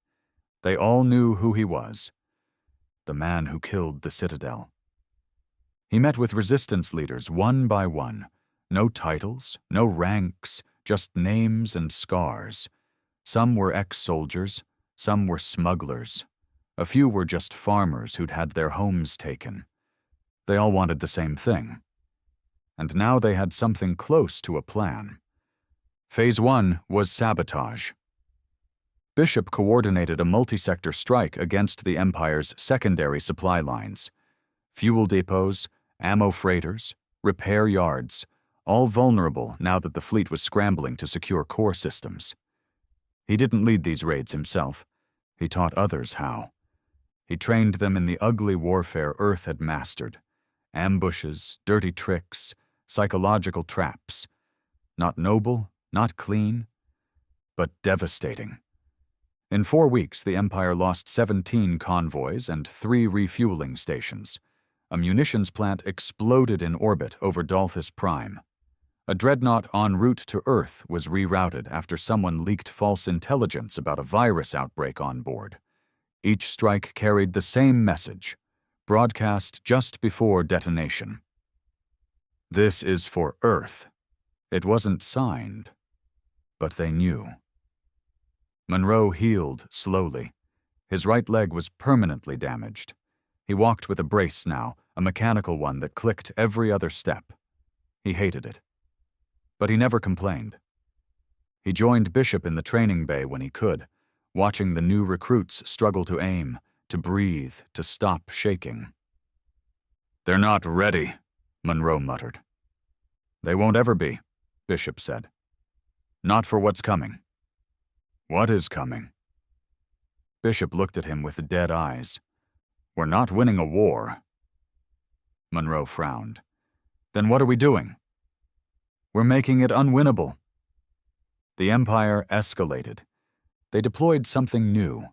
They all knew who he was. The man who killed the Citadel. He met with resistance leaders one by one. No titles, no ranks, just names and scars. Some were ex-soldiers, some were smugglers. A few were just farmers who'd had their homes taken. They all wanted the same thing. And now they had something close to a plan. Phase 1 was sabotage. Bishop coordinated a multi-sector strike against the Empire's secondary supply lines. Fuel depots, ammo freighters, repair yards, all vulnerable now that the fleet was scrambling to secure core systems. He didn't lead these raids himself. He taught others how. He trained them in the ugly warfare Earth had mastered. Ambushes, dirty tricks, psychological traps. Not noble, not clean, but devastating. In 4 weeks, the Empire lost 17 convoys and 3 refueling stations. A munitions plant exploded in orbit over Dalthus Prime. A dreadnought en route to Earth was rerouted after someone leaked false intelligence about a virus outbreak on board. Each strike carried the same message, broadcast just before detonation. This is for Earth. It wasn't signed, but they knew. Monroe healed slowly. His right leg was permanently damaged. He walked with a brace now, a mechanical one that clicked every other step. He hated it. But he never complained. He joined Bishop in the training bay when he could, watching the new recruits struggle to aim, to breathe, to stop shaking. "They're not ready," Monroe muttered. "They won't ever be," Bishop said. "Not for what's coming." "What is coming?" Bishop looked at him with dead eyes. "We're not winning a war." Monroe frowned. "Then what are we doing?" "We're making it unwinnable." The Empire escalated. They deployed something new.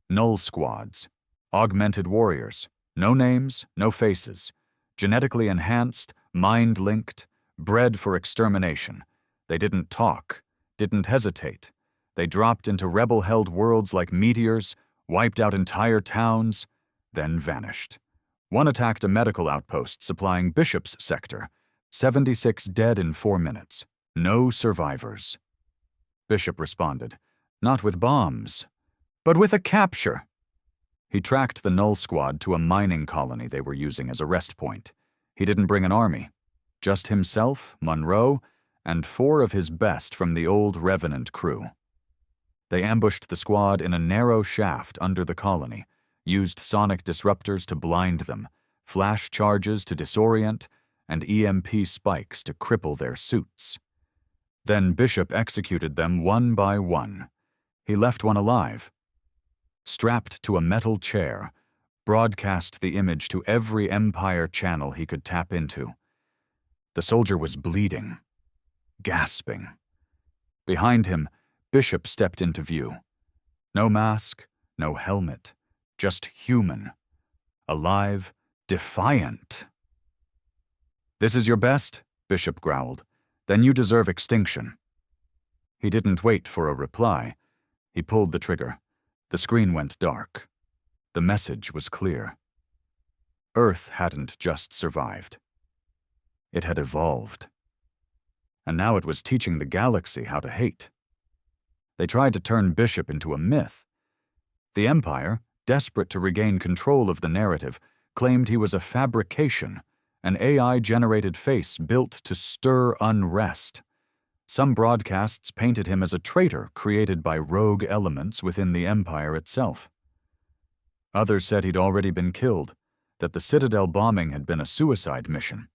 Null squads. Augmented warriors. No names, no faces. Genetically enhanced, mind-linked, bred for extermination. They didn't talk, didn't hesitate. They dropped into rebel-held worlds like meteors, wiped out entire towns, then vanished. One attacked a medical outpost supplying Bishop's sector. 76 dead in 4 minutes. No survivors. Bishop responded, not with bombs, but with a capture. He tracked the Null Squad to a mining colony they were using as a rest point. He didn't bring an army. Just himself, Monroe, and 4 of his best from the old Revenant crew. They ambushed the squad in a narrow shaft under the colony, used sonic disruptors to blind them, flash charges to disorient, and EMP spikes to cripple their suits. Then Bishop executed them one by one. He left one alive. Strapped to a metal chair, broadcast the image to every Empire channel he could tap into. The soldier was bleeding, gasping. Behind him, Bishop stepped into view. No mask, no helmet, just human. Alive, defiant. "This is your best?" Bishop growled. "Then you deserve extinction." He didn't wait for a reply. He pulled the trigger. The screen went dark. The message was clear. Earth hadn't just survived. It had evolved. And now it was teaching the galaxy how to hate. They tried to turn Bishop into a myth. The Empire, desperate to regain control of the narrative, claimed he was a fabrication, an AI-generated face built to stir unrest. Some broadcasts painted him as a traitor created by rogue elements within the Empire itself. Others said he'd already been killed, that the Citadel bombing had been a suicide mission.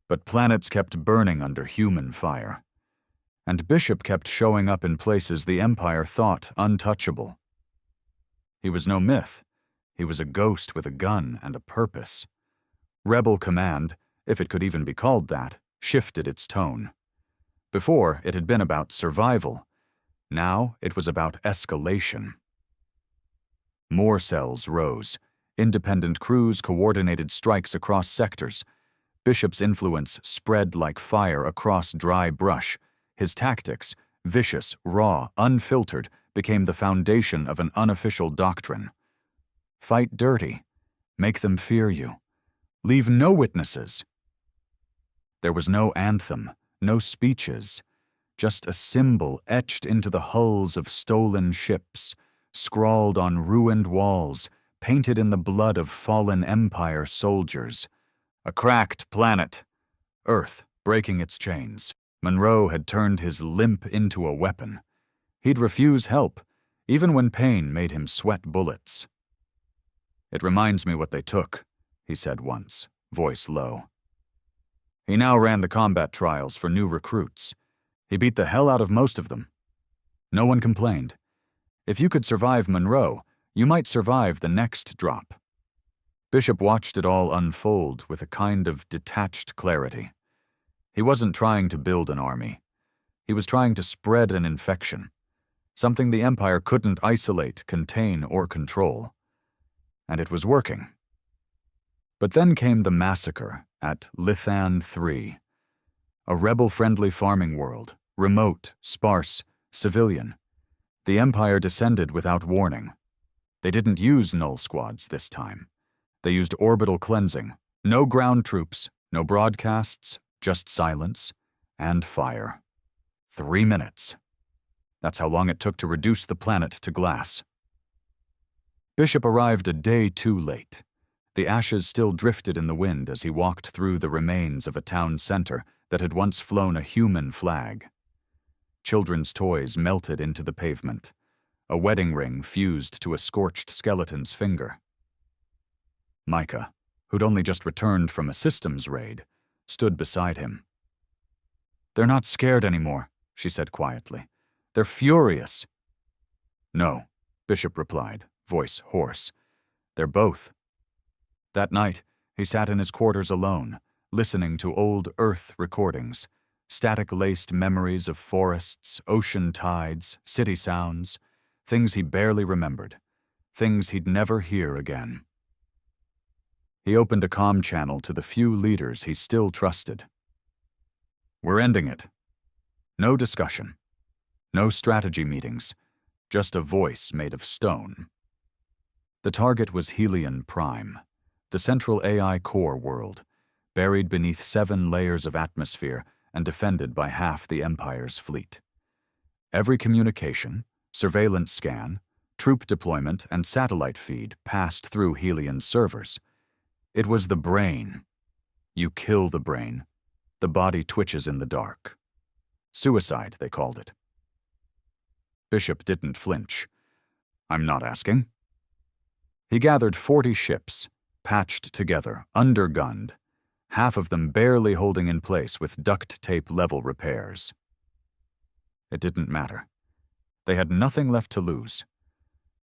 But planets kept burning under human fire, and Bishop kept showing up in places the Empire thought untouchable. He was no myth. He was a ghost with a gun and a purpose. Rebel Command, if it could even be called that, shifted its tone. Before, it had been about survival. Now, it was about escalation. More cells rose. Independent crews coordinated strikes across sectors. Bishop's influence spread like fire across dry brush. His tactics, vicious, raw, unfiltered, became the foundation of an unofficial doctrine. Fight dirty. Make them fear you. Leave no witnesses. There was no anthem, no speeches, just a symbol etched into the hulls of stolen ships, scrawled on ruined walls, painted in the blood of fallen Empire soldiers. A cracked planet. Earth breaking its chains. Monroe had turned his limp into a weapon. He'd refuse help, even when pain made him sweat bullets. "It reminds me what they took," he said once, voice low. He now ran the combat trials for new recruits. He beat the hell out of most of them. No one complained. If you could survive Monroe, you might survive the next drop. Bishop watched it all unfold with a kind of detached clarity. He wasn't trying to build an army. He was trying to spread an infection, something the Empire couldn't isolate, contain, or control. And it was working. But then came the massacre at Lithan 3, a rebel-friendly farming world, remote, sparse, civilian. The Empire descended without warning. They didn't use null squads this time. They used orbital cleansing. No ground troops, no broadcasts, just silence and fire. 3 minutes. That's how long it took to reduce the planet to glass. Bishop arrived a day too late. The ashes still drifted in the wind as he walked through the remains of a town center that had once flown a human flag. Children's toys melted into the pavement. A wedding ring fused to a scorched skeleton's finger. Micah, who'd only just returned from a systems raid, stood beside him. "They're not scared anymore," she said quietly. "They're furious." "No," Bishop replied, voice hoarse. "They're both." That night, he sat in his quarters alone, listening to old Earth recordings, static-laced memories of forests, ocean tides, city sounds, things he barely remembered, things he'd never hear again. He opened a comm channel to the few leaders he still trusted. "We're ending it. No discussion. No strategy meetings. Just a voice made of stone." The target was Helen Prime, the central AI core world, buried beneath 7 layers of atmosphere and defended by half the Empire's fleet. Every communication, surveillance scan, troop deployment, and satellite feed passed through Helen's servers. It was the brain. You kill the brain. The body twitches in the dark. Suicide, they called it. Bishop didn't flinch. "I'm not asking." He gathered 40 ships, patched together, undergunned, half of them barely holding in place with duct tape-level repairs. It didn't matter. They had nothing left to lose.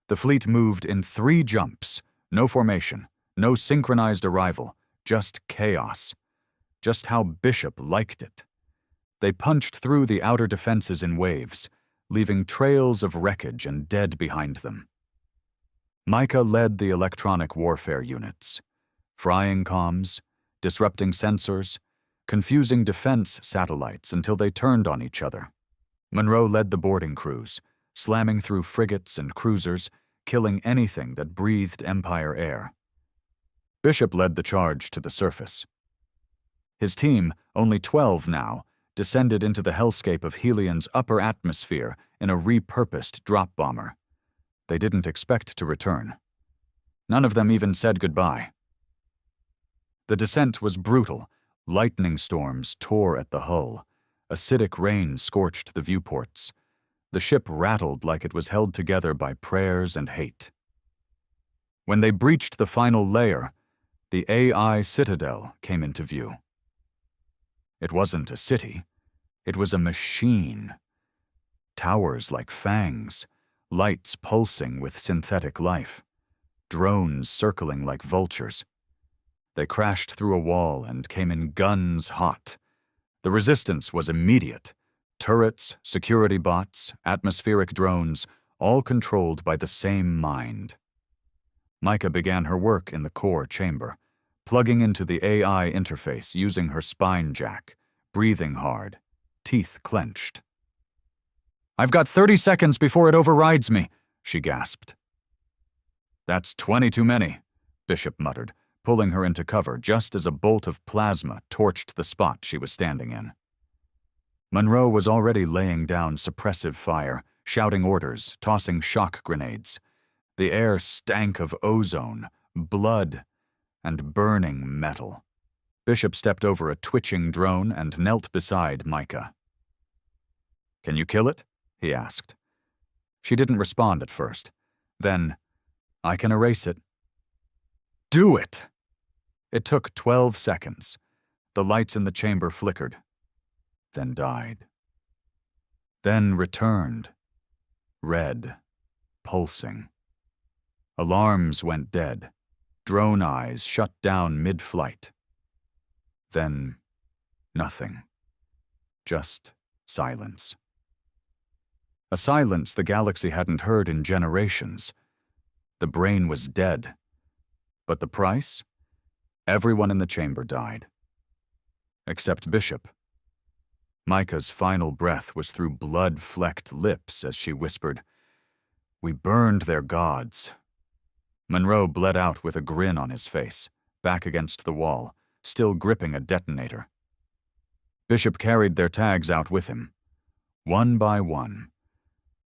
The fleet moved in 3 jumps, no formation, no synchronized arrival, just chaos. Just how Bishop liked it. They punched through the outer defenses in waves, leaving trails of wreckage and dead behind them. Micah led the electronic warfare units, frying comms, disrupting sensors, confusing defense satellites until they turned on each other. Monroe led the boarding crews, slamming through frigates and cruisers, killing anything that breathed Empire air. Bishop led the charge to the surface. His team, only 12 now, descended into the hellscape of Helen's upper atmosphere in a repurposed drop bomber. They didn't expect to return. None of them even said goodbye. The descent was brutal. Lightning storms tore at the hull. Acidic rain scorched the viewports. The ship rattled like it was held together by prayers and hate. When they breached the final layer, the AI Citadel came into view. It wasn't a city. It was a machine. Towers like fangs, lights pulsing with synthetic life, drones circling like vultures. They crashed through a wall and came in guns hot. The resistance was immediate. Turrets, security bots, atmospheric drones, all controlled by the same mind. Micah began her work in the core chamber, plugging into the AI interface using her spine jack, breathing hard, teeth clenched. "I've got 30 seconds before it overrides me," she gasped. "That's 20 too many," Bishop muttered, pulling her into cover just as a bolt of plasma torched the spot she was standing in. Monroe was already laying down suppressive fire, shouting orders, tossing shock grenades. The air stank of ozone, blood, and burning metal. Bishop stepped over a twitching drone and knelt beside Micah. "Can you kill it?" he asked. She didn't respond at first. Then, "I can erase it." "Do it!" It took 12 seconds. The lights in the chamber flickered, then died. Then returned, red, pulsing. Alarms went dead. Drone eyes shut down mid-flight. Then, nothing. Just silence. A silence the galaxy hadn't heard in generations. The brain was dead. But the price? Everyone in the chamber died. Except Bishop. Micah's final breath was through blood-flecked lips as she whispered, "We burned their gods." Monroe bled out with a grin on his face, back against the wall, still gripping a detonator. Bishop carried their tags out with him, one by one.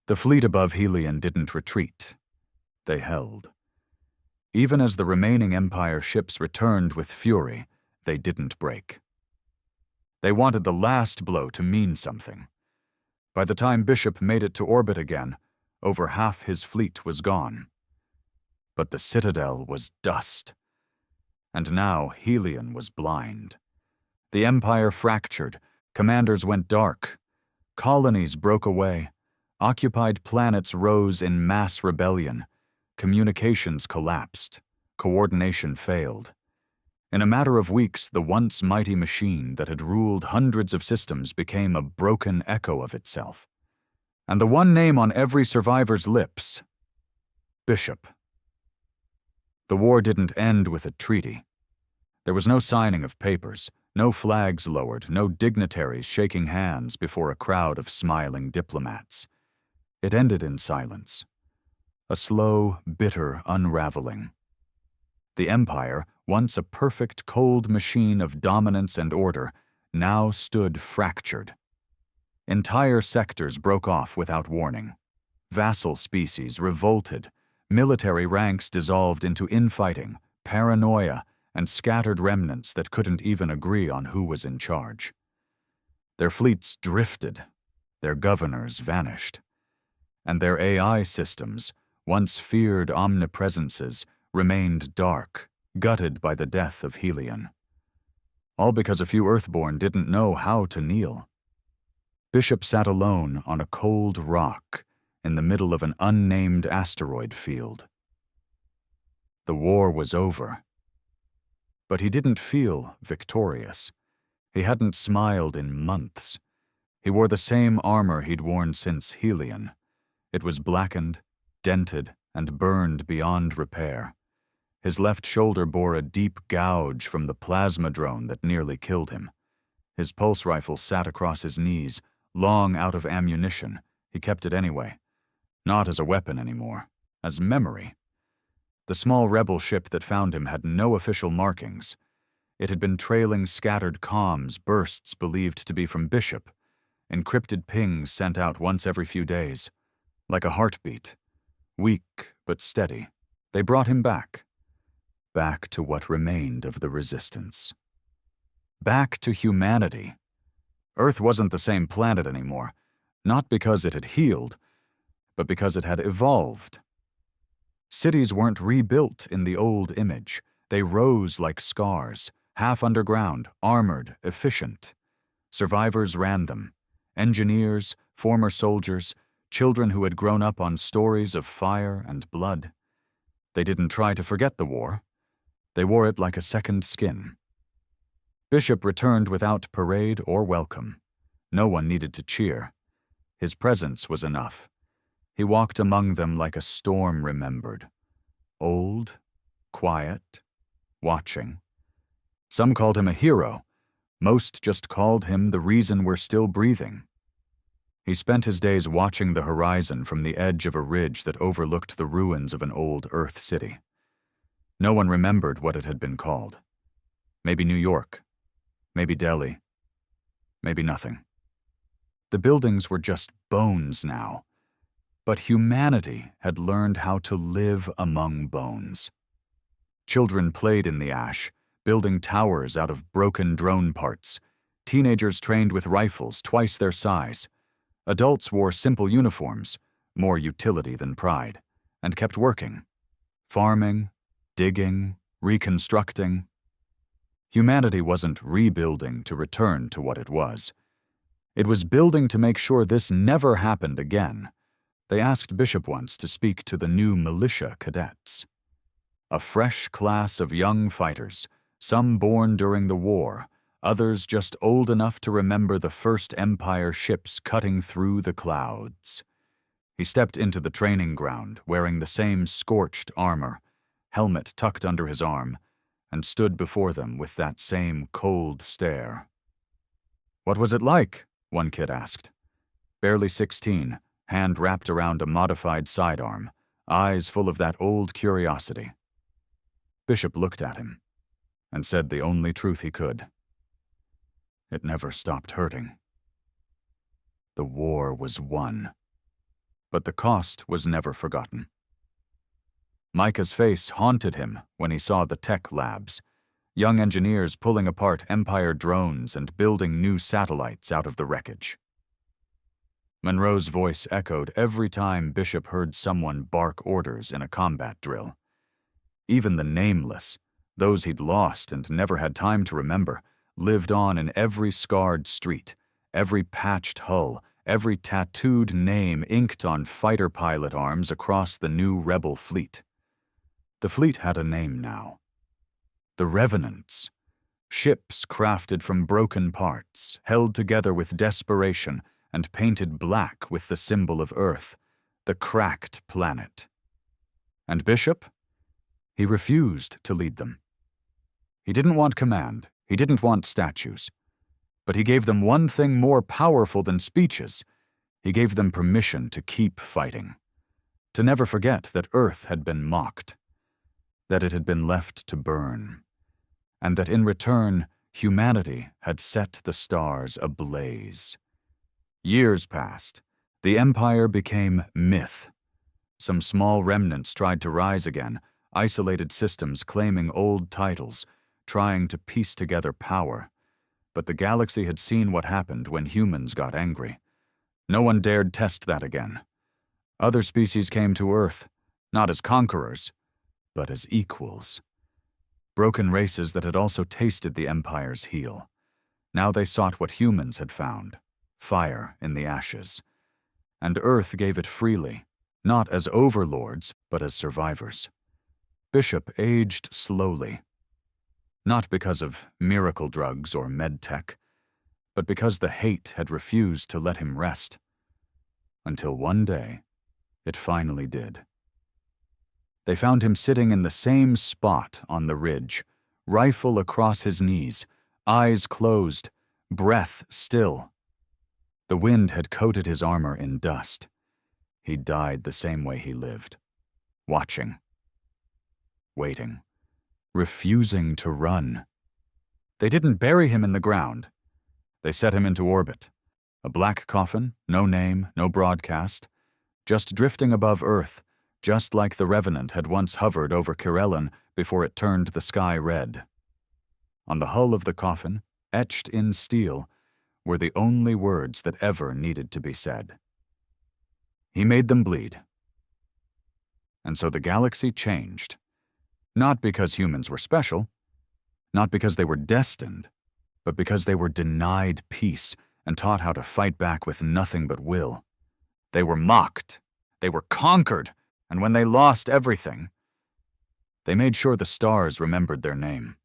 The fleet above Helion didn't retreat. They held. Even as the remaining Empire ships returned with fury, they didn't break. They wanted the last blow to mean something. By the time Bishop made it to orbit again, over half his fleet was gone. But the Citadel was dust. And now Helion was blind. The Empire fractured, commanders went dark, colonies broke away, occupied planets rose in mass rebellion, communications collapsed, coordination failed. In a matter of weeks, the once mighty machine that had ruled hundreds of systems became a broken echo of itself. And the one name on every survivor's lips, Bishop. The war didn't end with a treaty. There was no signing of papers, no flags lowered, no dignitaries shaking hands before a crowd of smiling diplomats. It ended in silence. A slow, bitter unraveling. The Empire, once a perfect cold machine of dominance and order, now stood fractured. Entire sectors broke off without warning. Vassal species revolted. Military ranks dissolved into infighting, paranoia, and scattered remnants that couldn't even agree on who was in charge. Their fleets drifted. Their governors vanished. And their AI systems, once feared omnipresences, remained dark, gutted by the death of Helion. All because a few Earthborn didn't know how to kneel. Bishop sat alone on a cold rock in the middle of an unnamed asteroid field. The war was over. But he didn't feel victorious. He hadn't smiled in months. He wore the same armor he'd worn since Helion. It was blackened, dented, and burned beyond repair. His left shoulder bore a deep gouge from the plasma drone that nearly killed him. His pulse rifle sat across his knees, long out of ammunition. He kept it anyway. Not as a weapon anymore, as memory. The small rebel ship that found him had no official markings. It had been trailing scattered comms, bursts believed to be from Bishop, encrypted pings sent out once every few days. Like a heartbeat. Weak but steady. They brought him back. Back to what remained of the resistance. Back to humanity. Earth wasn't the same planet anymore, not because it had healed, but because it had evolved. Cities weren't rebuilt in the old image. They rose like scars, half underground, armored, efficient. Survivors ran them. Engineers, former soldiers, children who had grown up on stories of fire and blood. They didn't try to forget the war. They wore it like a second skin. Bishop returned without parade or welcome. No one needed to cheer. His presence was enough. He walked among them like a storm remembered. Old, quiet, watching. Some called him a hero. Most just called him the reason we're still breathing. He spent his days watching the horizon from the edge of a ridge that overlooked the ruins of an old Earth city. No one remembered what it had been called. Maybe New York. Maybe Delhi. Maybe nothing. The buildings were just bones now. But humanity had learned how to live among bones. Children played in the ash, building towers out of broken drone parts. Teenagers trained with rifles twice their size. Adults wore simple uniforms, more utility than pride, and kept working. Farming, digging, reconstructing. Humanity wasn't rebuilding to return to what it was. It was building to make sure this never happened again. They asked Bishop once to speak to the new militia cadets. A fresh class of young fighters, some born during the war, others just old enough to remember the first Empire ships cutting through the clouds. He stepped into the training ground, wearing the same scorched armor, helmet tucked under his arm, and stood before them with that same cold stare. "What was it like?" one kid asked. Barely 16, hand wrapped around a modified sidearm, eyes full of that old curiosity. Bishop looked at him and said the only truth he could. It never stopped hurting. The war was won, but the cost was never forgotten. Micah's face haunted him when he saw the tech labs, young engineers pulling apart Empire drones and building new satellites out of the wreckage. Monroe's voice echoed every time Bishop heard someone bark orders in a combat drill. Even the nameless, those he'd lost and never had time to remember, lived on in every scarred street, every patched hull, every tattooed name inked on fighter pilot arms across the new rebel fleet. The fleet had a name now. The Revenants. Ships crafted from broken parts, held together with desperation, and painted black with the symbol of Earth, the cracked planet. And Bishop? He refused to lead them. He didn't want command, he didn't want statues. But he gave them one thing more powerful than speeches. He gave them permission to keep fighting. To never forget that Earth had been mocked. That it had been left to burn. And that in return, humanity had set the stars ablaze. Years passed. The Empire became myth. Some small remnants tried to rise again, isolated systems claiming old titles, trying to piece together power. But the galaxy had seen what happened when humans got angry. No one dared test that again. Other species came to Earth, not as conquerors, but as equals. Broken races that had also tasted the Empire's heel. Now they sought what humans had found. Fire in the ashes. And Earth gave it freely, not as overlords, but as survivors. Bishop aged slowly. Not because of miracle drugs or medtech, but because the hate had refused to let him rest. Until one day, it finally did. They found him sitting in the same spot on the ridge, rifle across his knees, eyes closed, breath still. The wind had coated his armor in dust. He died the same way he lived, watching, waiting, refusing to run. They didn't bury him in the ground. They set him into orbit. A black coffin, no name, no broadcast, just drifting above Earth, just like the Revenant had once hovered over Kurellan before it turned the sky red. On the hull of the coffin, etched in steel, were the only words that ever needed to be said. He made them bleed. And so the galaxy changed. Not because humans were special, not because they were destined, but because they were denied peace and taught how to fight back with nothing but will. They were mocked, they were conquered, and when they lost everything, they made sure the stars remembered their name.